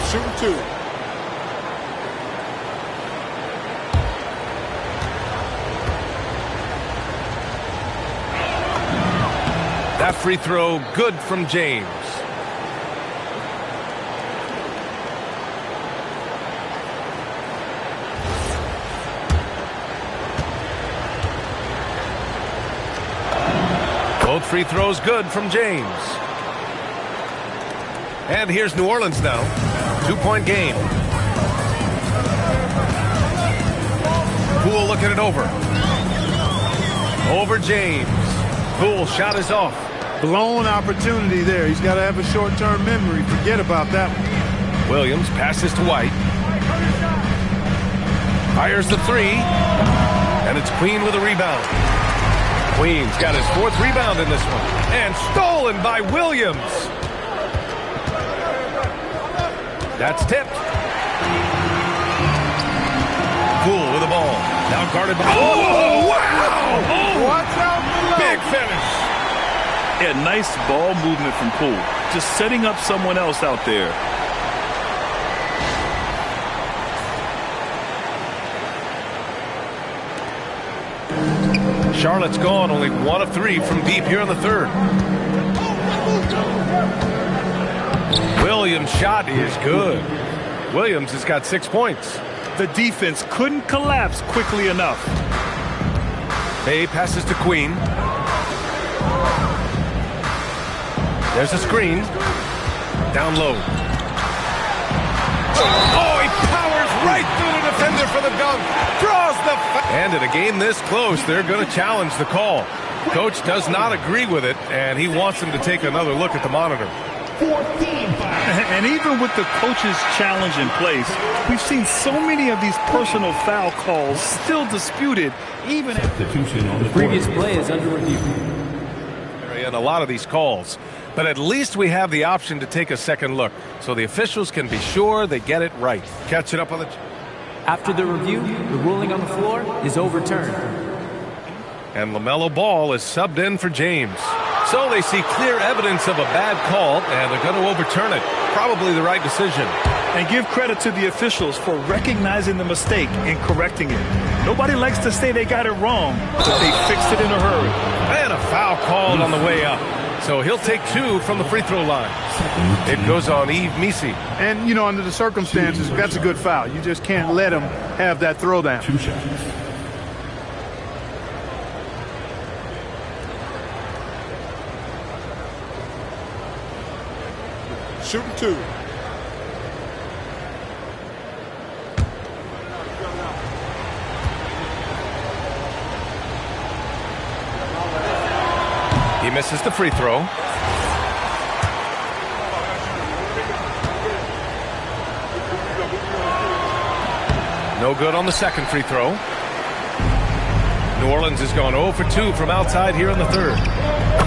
Speaker 2: Shooting 2.
Speaker 1: That free throw good from James. Both free throws good from James. And here's New Orleans now. 2-point game. Poole looking it over. Over James. Poole shot is off.
Speaker 2: Blown opportunity there. He's got to have a short-term memory. Forget about that one.
Speaker 1: Williams passes to White. Fires the 3. And it's Queen with a rebound. Queen's got his 4th rebound in this one. And stolen by Williams. That's tipped. Poole with the ball. Now guarded by... Oh, wow! Oh,
Speaker 2: watch out below.
Speaker 1: Big finish.
Speaker 4: Yeah, nice ball movement from Poole. Just setting up someone else out there.
Speaker 1: Charlotte's gone. Only 1 of 3 from deep here in the third. Williams' shot is good. Williams has got 6 points.
Speaker 4: The defense couldn't collapse quickly enough.
Speaker 1: Bay passes to Queen. There's a screen. Down low. Oh, he powers right through the defender for the dunk. Draws the... And in a game this close, they're going to challenge the call. Coach does not agree with it, and he wants him to take another look at the monitor.
Speaker 6: 14
Speaker 4: And even with the coach's challenge in place, we've seen so many of these personal foul calls still disputed, even after
Speaker 5: the previous play is under review.
Speaker 1: And a lot of these calls. But at least we have the option to take a second look, so the officials can be sure they get it right. Catching up on the...
Speaker 5: After the review, the ruling on the floor is overturned.
Speaker 1: And LaMelo Ball is subbed in for James. So they see clear evidence of a bad call, and they're going to overturn it. Probably the right decision.
Speaker 4: And give credit to the officials for recognizing the mistake and correcting it. Nobody likes to say they got it wrong, but they fixed it in a hurry.
Speaker 1: And a foul called on the way up. So he'll take 2 from the free throw line. It goes on Yves Missi.
Speaker 2: And, you know, under the circumstances, that's a good foul. You just can't let him have that throwdown.
Speaker 6: 2 shots.
Speaker 2: Shooting 2.
Speaker 1: He misses the free throw. No good on the second free throw. New Orleans has gone 0 for 2 from outside here in the third.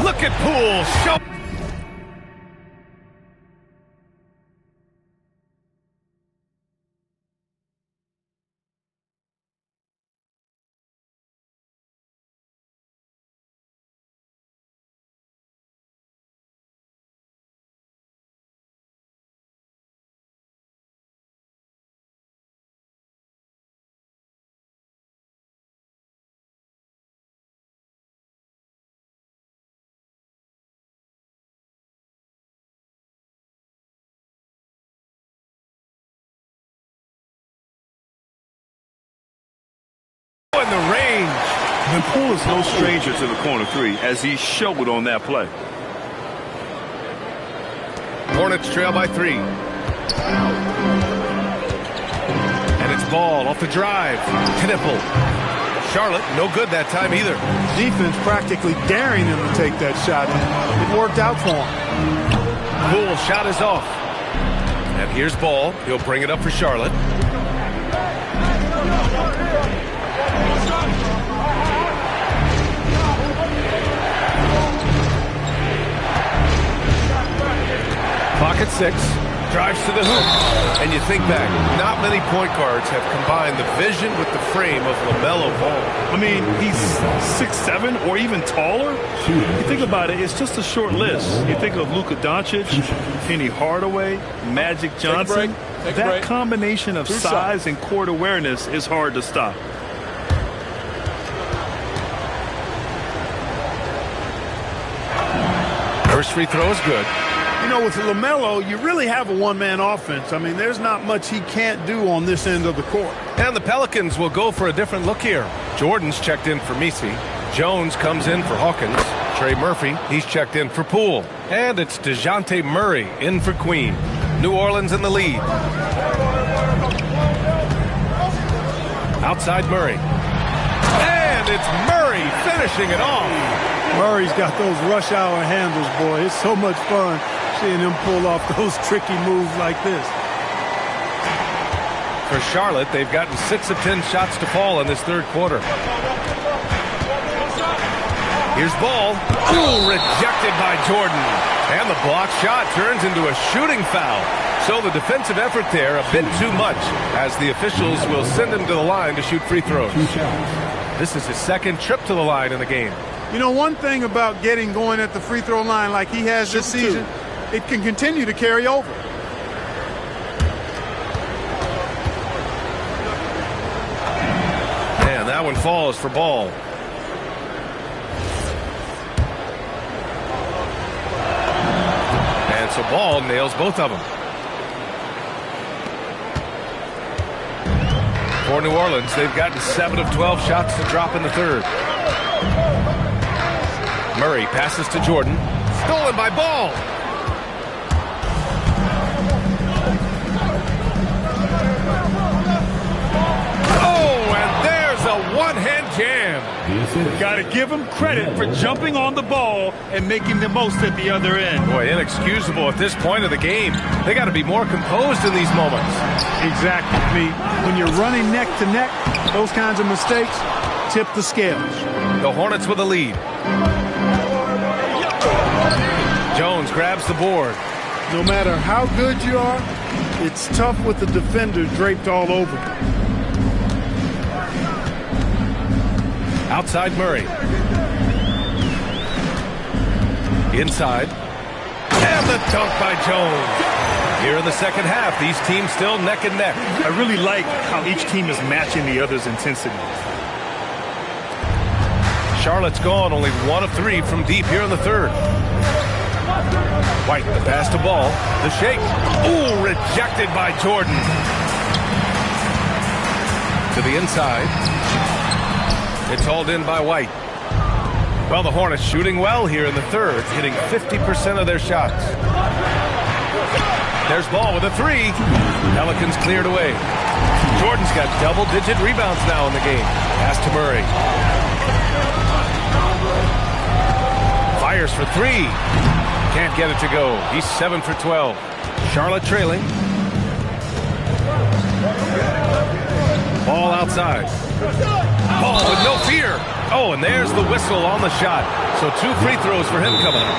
Speaker 1: Look at Poole. In the range.
Speaker 4: And Poole is no stranger to the corner three, as he showed on that play.
Speaker 1: Hornets trail by 3. And it's Ball off the drive. Knipple. Charlotte, no good that time either.
Speaker 2: Defense practically daring him to take that shot. It worked out for him.
Speaker 1: Poole shot is off. And here's Ball. He'll bring it up for Charlotte. Clock at 6, drives to the hoop, and you think back, not many point guards have combined the vision with the frame of LaMelo Ball.
Speaker 4: I mean, he's 6'7" or even taller. You think about it, it's just a short list. You think of Luka Doncic, Penny Hardaway, Magic Johnson. That combination of size and court awareness is hard to stop.
Speaker 1: First free throw is good.
Speaker 2: You know, with LaMelo, you really have a one-man offense. I mean, there's not much he can't do on this end of the court.
Speaker 1: And the Pelicans will go for a different look here. Jordan's checked in for Messi. Jones comes in for Hawkins. Trey Murphy, he's checked in for Poole. And it's DeJounte Murray in for Queen. New Orleans in the lead. Outside Murray. And it's Murray finishing it off.
Speaker 2: Murray's got those rush hour handles, boy. It's so much fun seeing him pull off those tricky moves like this.
Speaker 1: For Charlotte, they've gotten 6 of 10 shots to fall in this third quarter. Here's Ball. Ooh, rejected by Jordan. And the block shot turns into a shooting foul. So the defensive effort there a bit too much, as the officials will send him to the line to shoot free throws. This is his second trip to the line in the game.
Speaker 2: You know, one thing about getting going at the free throw line like he has this season, it can continue to carry over.
Speaker 1: And that one falls for Ball. And so Ball nails both of them. For New Orleans, they've gotten 7 of 12 shots to drop in the third. Murray passes to Jordan. Stolen by Ball. Oh, and there's a one-hand jam.
Speaker 4: Got to give him credit for jumping on the ball and making the most at the other end.
Speaker 1: Boy, inexcusable at this point of the game. They got to be more composed in these moments.
Speaker 2: Exactly. I mean, when you're running neck to neck, those kinds of mistakes tip the scales.
Speaker 1: The Hornets with a lead. Jones grabs the board.
Speaker 2: No matter how good you are, it's tough with the defender draped all over you.
Speaker 1: Outside Murray. Inside. And the dunk by Jones. Here in the second half, these teams still neck and neck.
Speaker 4: I really like how each team is matching the other's intensity.
Speaker 1: Charlotte's gone only 1 of 3 from deep here in the third. White, the pass to Ball. The shake. Ooh, rejected by Jordan. To the inside. It's hauled in by White. Well, the Hornets shooting well here in the third, hitting 50% of their shots. There's Ball with a 3. Pelicans cleared away. Jordan's got double-digit rebounds now in the game. Pass to Murray. Fires for 3. Can't get it to go. He's 7 for 12. Charlotte trailing. Ball outside. ball with no fear. Oh, and there's the whistle on the shot. So 2 free throws for him coming up.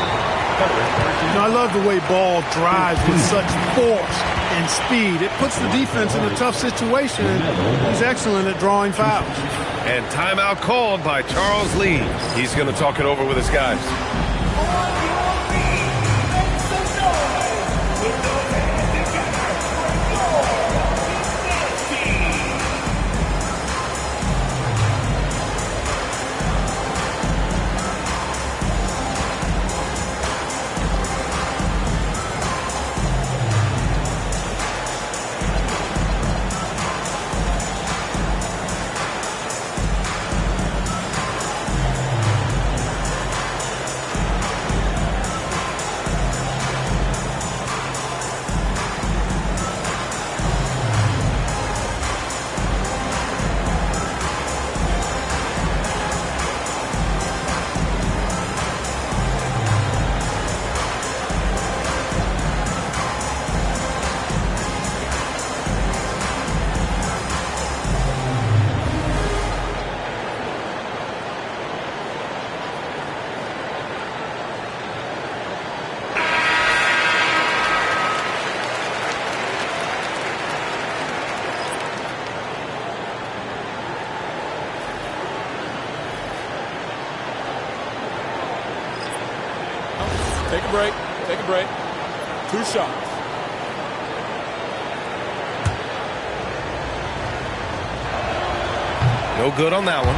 Speaker 2: You know, I love the way Ball drives with such force and speed. It puts the defense in a tough situation, and he's excellent at drawing fouls.
Speaker 1: And timeout called by Charles Lee. He's going to talk it over with his guys.
Speaker 7: Take a break. 2 shots.
Speaker 1: No good on that one.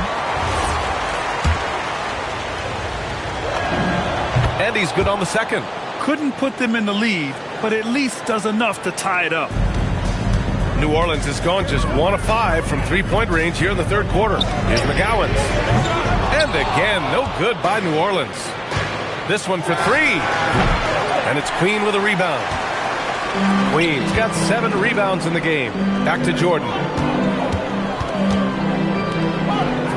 Speaker 1: And he's good on the second.
Speaker 4: Couldn't put them in the lead, but at least does enough to tie it up.
Speaker 1: New Orleans has gone just 1 of 5 from 3-point range here in the third quarter. Here's McGowan's. And again, no good by New Orleans. This one for 3. And it's Queen with a rebound. Queen's got 7 rebounds in the game. Back to Jordan.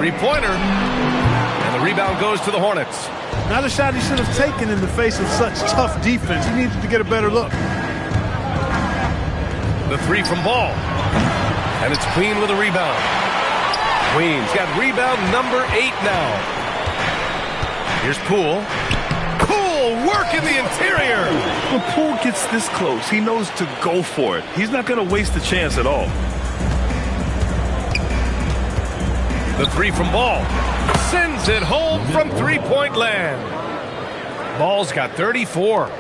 Speaker 1: 3-pointer. And the rebound goes to the Hornets.
Speaker 2: Not a shot he should have taken in the face of such tough defense. He needed to get a better look.
Speaker 1: The 3 from Ball. And it's Queen with a rebound. Queen's got rebound number 8 now. Here's Poole. Work in the interior.
Speaker 4: When Poole gets this close, he knows to go for it. He's not going to waste a chance at all.
Speaker 1: The 3 from Ball. Sends it home from 3-point land. Ball's got 34.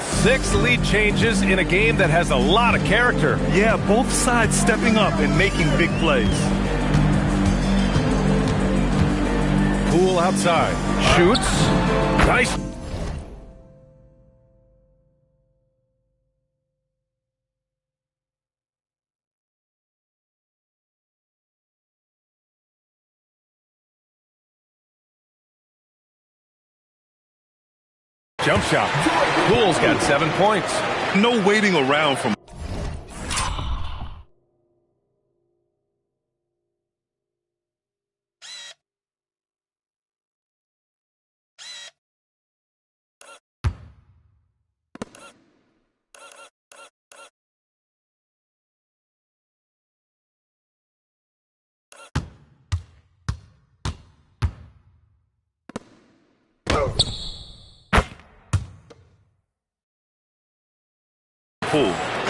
Speaker 1: 6 lead changes in a game that has a lot of character.
Speaker 4: Yeah, both sides stepping up and making big plays.
Speaker 1: Poole outside. Shoots. Nice. Jump shot. Poole's got 7 points.
Speaker 4: No waiting around from.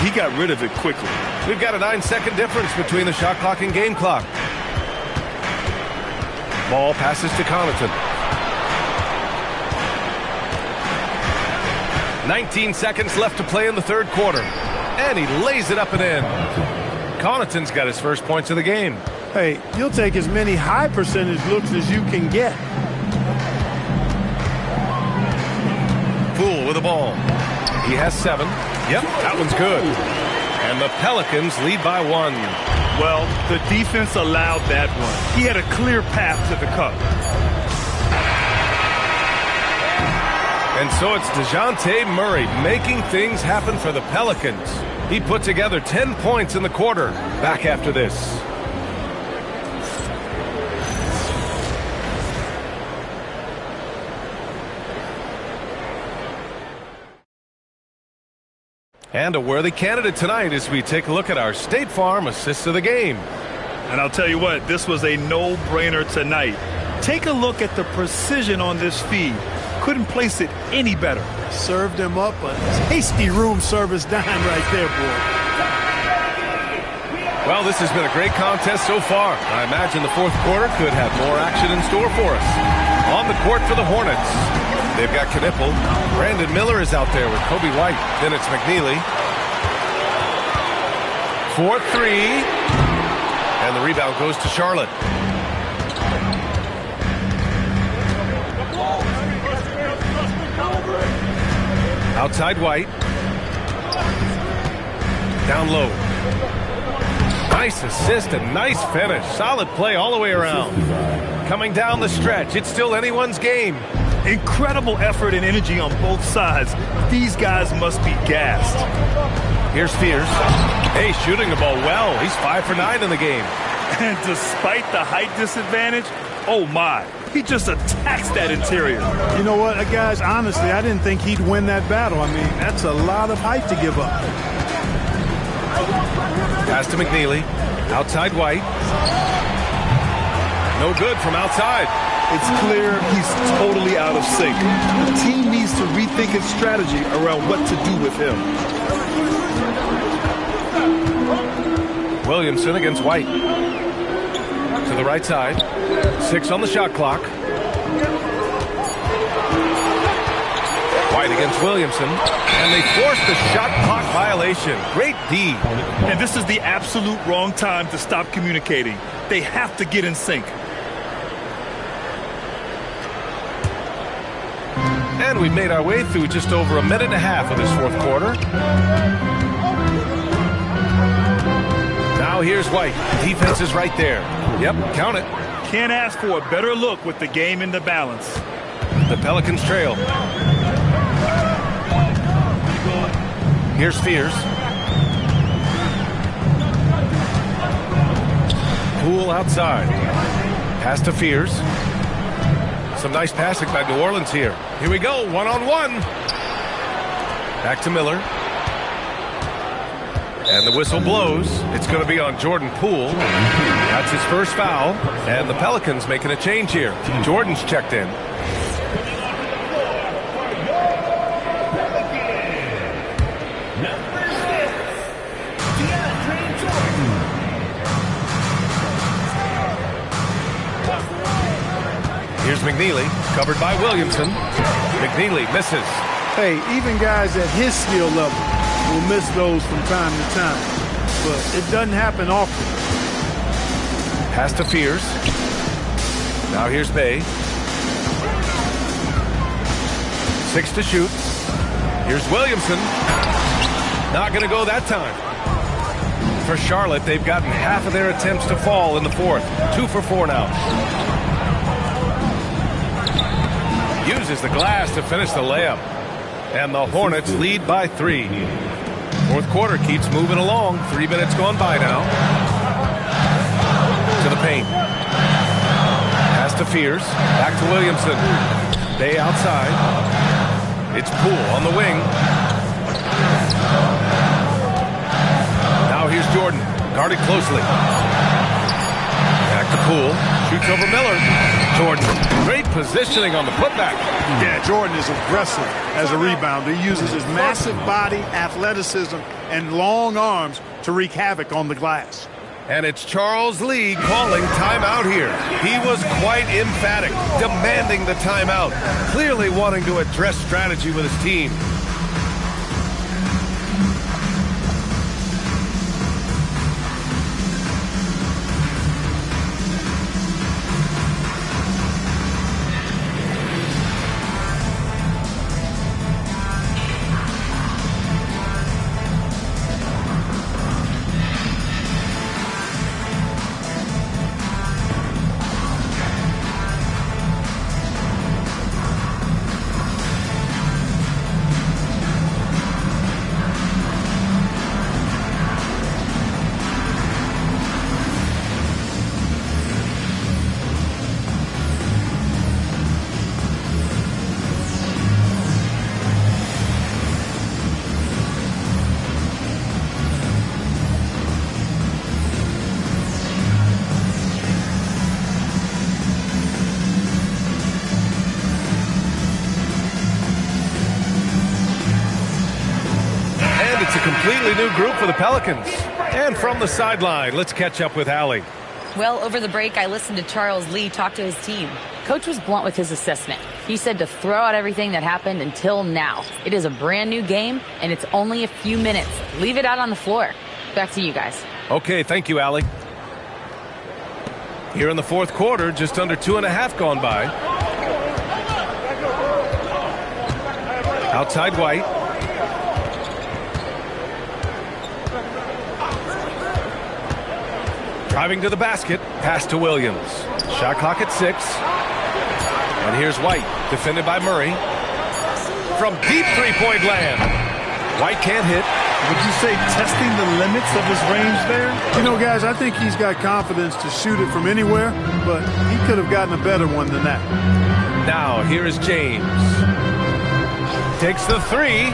Speaker 4: He got rid of it quickly.
Speaker 1: We've got a 9-second difference between the shot clock and game clock. Ball passes to Connaughton. 19 seconds left to play in the third quarter. And he lays it up and in. Connaughton's got his first points of the game.
Speaker 2: Hey, you'll take as many high percentage looks as you can get.
Speaker 1: Poole with the ball. He has 7. Yep, that one's good. And the Pelicans lead by 1.
Speaker 4: Well, the defense allowed that one. He had a clear path to the cup.
Speaker 1: And so it's DeJounte Murray making things happen for the Pelicans. He put together 10 points in the quarter. Back after this. And a worthy candidate tonight as we take a look at our State Farm assists of the game.
Speaker 4: And I'll tell you what, this was a no-brainer tonight. Take a look at the precision on this feed. Couldn't place it any better.
Speaker 2: Served him up a tasty room service dime right there, boy.
Speaker 1: Well, this has been a great contest so far. I imagine the fourth quarter could have more action in store for us. On the court for the Hornets, they've got Knipple. Brandon Miller is out there with Kobe White. Then it's McNeely. 4-3. And the rebound goes to Charlotte. Outside White. Down low. Nice assist and nice finish. Solid play all the way around. Coming down the stretch. It's still anyone's game.
Speaker 4: Incredible effort and energy on both sides. These guys must be gassed.
Speaker 1: Here's Spears. Hey, shooting the ball well. He's 5 for 9 in the game.
Speaker 4: And despite the height disadvantage, oh my, he just attacks that interior.
Speaker 2: You know what, guys, honestly, I didn't think he'd win that battle. I mean, that's a lot of height to give up.
Speaker 1: Pass to McNeely. Outside White. No good from outside.
Speaker 4: It's clear he's totally out of sync. The team needs to rethink its strategy around what to do with him.
Speaker 1: Williamson against White. To the right side. 6 on the shot clock. White against Williamson. And they force the shot clock violation. Great D.
Speaker 4: And this is the absolute wrong time to stop communicating. They have to get in sync.
Speaker 1: And we've made our way through just over a minute and a half of this fourth quarter. Now here's White. Defense is right there. Yep, count it.
Speaker 4: Can't ask for a better look with the game in the balance.
Speaker 1: The Pelicans trail. Here's Spears. Poole outside. Pass to Fears. Some nice passing by New Orleans here. Here we go, one-on-one. Back to Miller. And the whistle blows. It's going to be on Jordan Poole. That's his first foul. And the Pelicans making a change here. Jordan's checked in. Here's McNeely, covered by Williamson. McNeely misses.
Speaker 2: Hey, even guys at his skill level will miss those from time to time. But it doesn't happen often.
Speaker 1: Pass to Fears. Now here's Bay. 6 to shoot. Here's Williamson. Not going to go that time. For Charlotte, they've gotten half of their attempts to fall in the fourth. 2 for 4 now. Uses the glass to finish the layup. And the Hornets lead by 3. Fourth quarter keeps moving along. 3 minutes gone by now. To the paint. Pass to Fears. Back to Williamson. Bay outside. It's Poole on the wing. Now here's Jordan. Guarded closely. Back to Poole. Shoots over Miller. Jordan. Great positioning on the putback.
Speaker 2: Yeah, Jordan is aggressive as a rebounder. He uses his massive body, athleticism, and long arms to wreak havoc on the glass.
Speaker 1: And it's Charles Lee calling timeout here. He was quite emphatic, demanding the timeout, clearly wanting to address strategy with his team. it's a completely new group for the Pelicans. And from the sideline, let's catch up with Allie.
Speaker 3: Well, over the break, I listened to Charles Lee talk to his team. Coach was blunt with his assessment. He said to throw out everything that happened until now. It is a brand new game, and it's only a few minutes. Leave it out on the floor. Back to you guys.
Speaker 1: Okay, thank you, Allie. Here in the fourth quarter, just under 2.5 gone by. Outside White. Driving to the basket, pass to Williams. Shot clock at 6. And here's White, defended by Murray. From deep three-point land. White can't hit.
Speaker 4: Would you say testing the limits of his range there?
Speaker 2: You know, guys, I think he's got confidence to shoot it from anywhere, but he could have gotten a better one than that.
Speaker 1: Now, here is James. Takes the 3.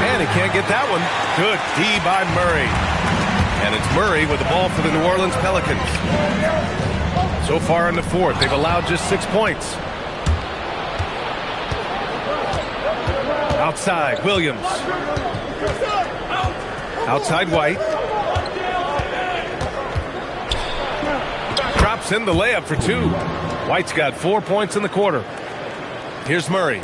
Speaker 1: And he can't get that one. Good D by Murray. And it's Murray with the ball for the New Orleans Pelicans. So far in the fourth, they've allowed just 6 points. Outside, Williams. Outside White. Drops in the layup for 2. White's got 4 points in the quarter. Here's Murray.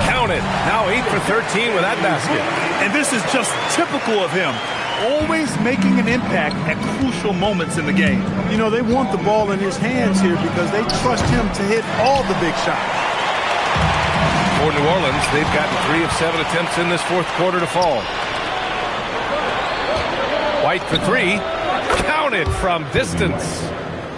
Speaker 1: Count it. Now 8 for 13 with that basket.
Speaker 4: And this is just typical of him. Always making an impact at crucial moments in the game.
Speaker 2: You know, they want the ball in his hands here because they trust him to hit all the big shots.
Speaker 1: For New Orleans, they've gotten 3 of 7 attempts in this fourth quarter to fall. White for 3. Counted from distance.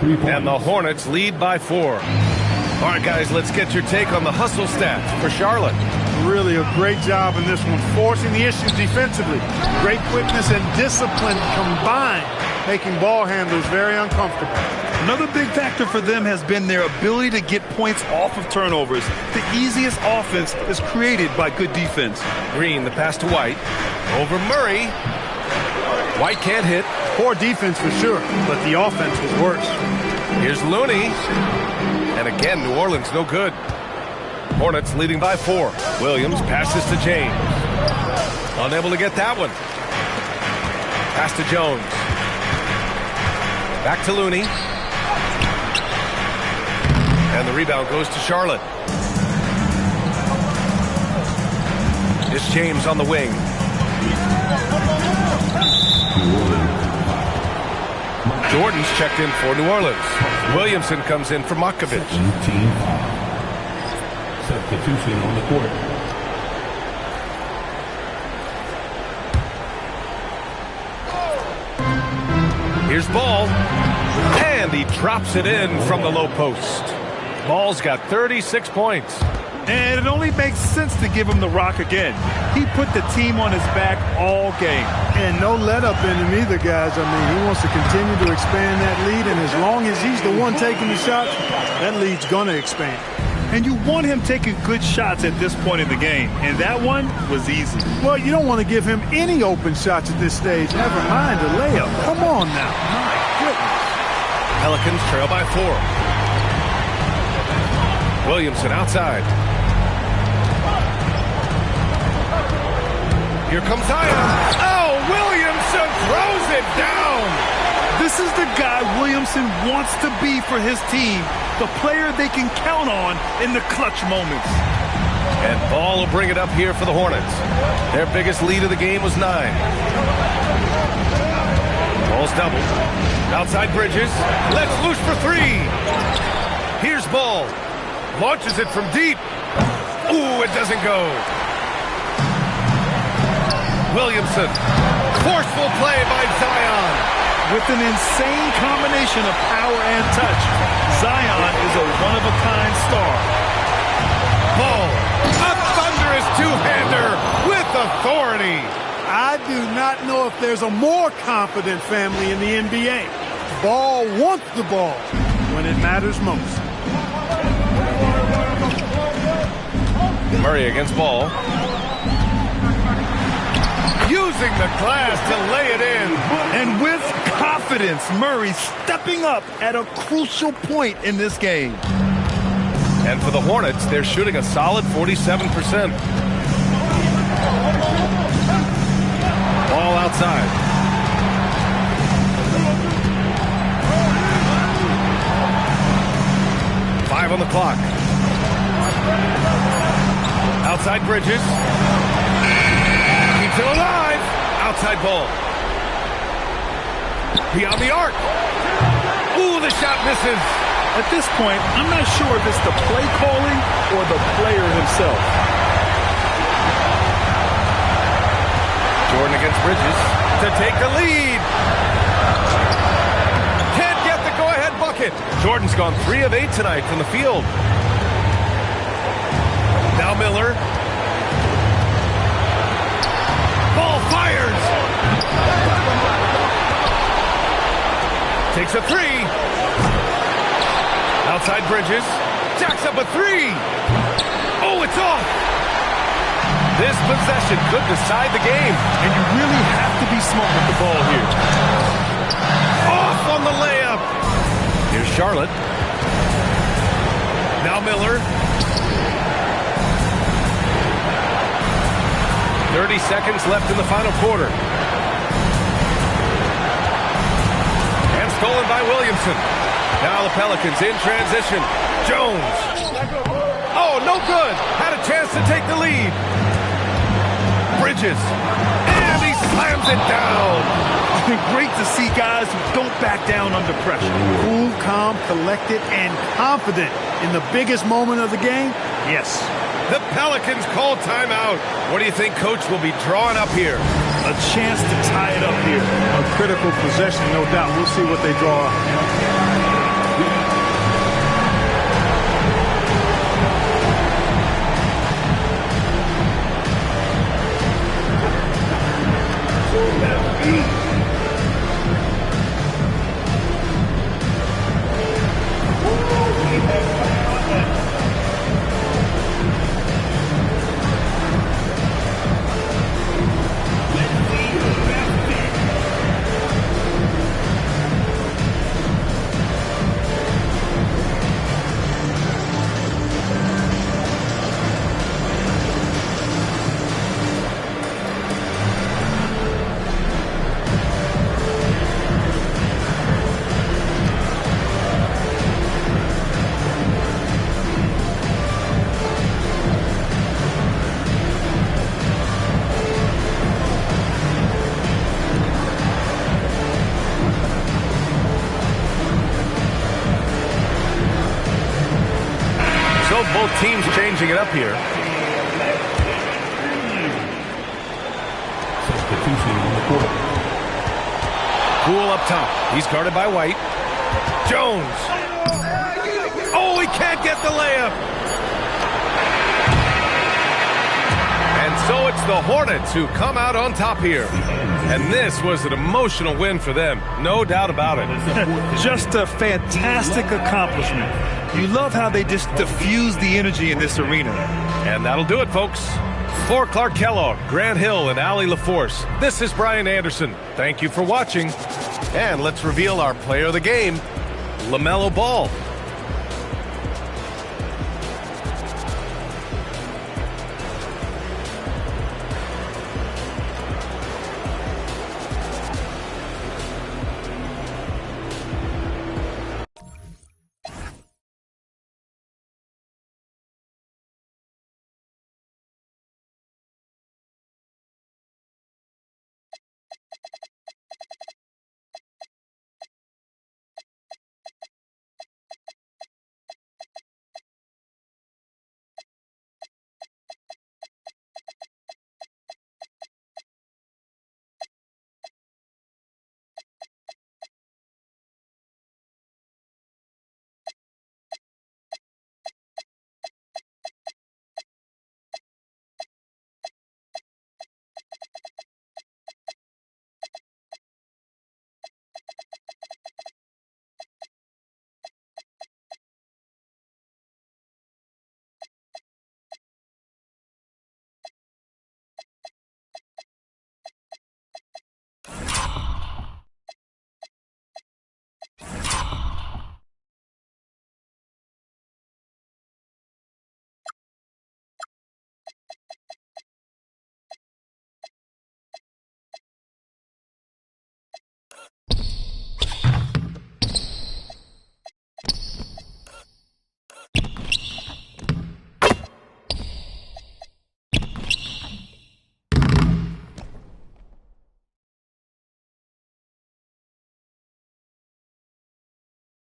Speaker 1: And the Hornets lead by 4. All right, guys, let's get your take on the hustle stats for Charlotte.
Speaker 2: Really a great job in this one, forcing the issues defensively. Great quickness and discipline combined, making ball handlers very uncomfortable.
Speaker 4: Another big factor for them has been their ability to get points off of turnovers. The easiest offense is created by good defense.
Speaker 1: Green, the pass to White. Over Murray. White can't hit.
Speaker 2: Poor defense for sure, but the offense was worse.
Speaker 1: Here's Looney. And again, New Orleans no good. Hornets leading by 4. Williams passes to James. Unable to get that one. Pass to Jones. Back to Looney. And the rebound goes to Charlotte. It's James on the wing. Jordan's checked in for New Orleans. Williamson comes in for Makovich.
Speaker 6: Substitution on the court.
Speaker 1: Here's Ball. And he drops it in from the low post. Ball's got 36 points.
Speaker 4: And it only makes sense to give him the rock again. He put the team on his back all game.
Speaker 2: And no let up in him either, guys. I mean, he wants to continue to expand that lead, and as long as he's the one taking the shots, that lead's going to expand.
Speaker 4: And you want him taking good shots at this point in the game. And that one was easy.
Speaker 2: Well, you don't want to give him any open shots at this stage. Never mind a layup. Come on now. My goodness.
Speaker 1: Pelicans trail by 4. Williamson outside. Here comes Zion. Oh, Williamson throws it down.
Speaker 4: This is the guy Williamson wants to be for his team. The player they can count on in the clutch moments.
Speaker 1: And Ball will bring it up here for the Hornets. Their biggest lead of the game was 9. Ball's doubled. Outside Bridges. Let's loose for 3. Here's Ball. Launches it from deep. Ooh, it doesn't go. Williamson. Forceful play by Zion.
Speaker 4: With an insane combination of power and touch, Zion is a one-of-a-kind star.
Speaker 1: Ball. A thunderous two-hander with authority.
Speaker 2: I do not know if there's a more confident family in the NBA. Ball wants the ball when it matters most.
Speaker 1: Murray against Ball. Using the glass to lay it in.
Speaker 4: And with confidence, Murray stepping up at a crucial point in this game.
Speaker 1: And for the Hornets, they're shooting a solid 47%. Ball outside. Five on the clock. Outside Bridges. Keeps it alive. Outside ball. Beyond the arc. Ooh, the shot misses.
Speaker 4: At this point, I'm not sure if it's the play calling or the player himself.
Speaker 1: Jordan against Bridges to take the lead. Can't get the go-ahead bucket. Jordan's gone 3 of 8 tonight from the field. Now Miller. Ball fires. Takes a 3. Outside Bridges. Jacks up a 3. Oh, it's off. This possession could decide the game.
Speaker 4: And you really have to be smart with the ball here.
Speaker 1: Off on the layup. Here's Charlotte. Now Miller. 30 seconds left in the final quarter. And stolen by Williamson. Now the Pelicans in transition. Jones. Oh, no good. Had a chance to take the lead. Bridges. And he slams it down.
Speaker 4: Great to see guys who don't back down under pressure.
Speaker 2: Cool, calm, collected, and confident in the biggest moment of the game. Yes.
Speaker 1: The Pelicans call timeout. What do you think Coach will be drawing up here?
Speaker 4: A chance to tie it up here.
Speaker 2: A critical possession, no doubt. We'll see what they draw up.
Speaker 1: Both teams changing it up here.
Speaker 6: Substitution on the court.
Speaker 1: Poole up top. He's guarded by White. Jones. Oh, he can't get the layup. And so it's the Hornets who come out on top here. And this was an emotional win for them. No doubt about it.
Speaker 4: Just a fantastic accomplishment. You love how they just diffuse the energy in this arena.
Speaker 1: And that'll do it, folks. For Clark Kellogg, Grant Hill, and Allie LaForce, this is Brian Anderson. Thank you for watching. And let's reveal our player of the game, LaMelo Ball.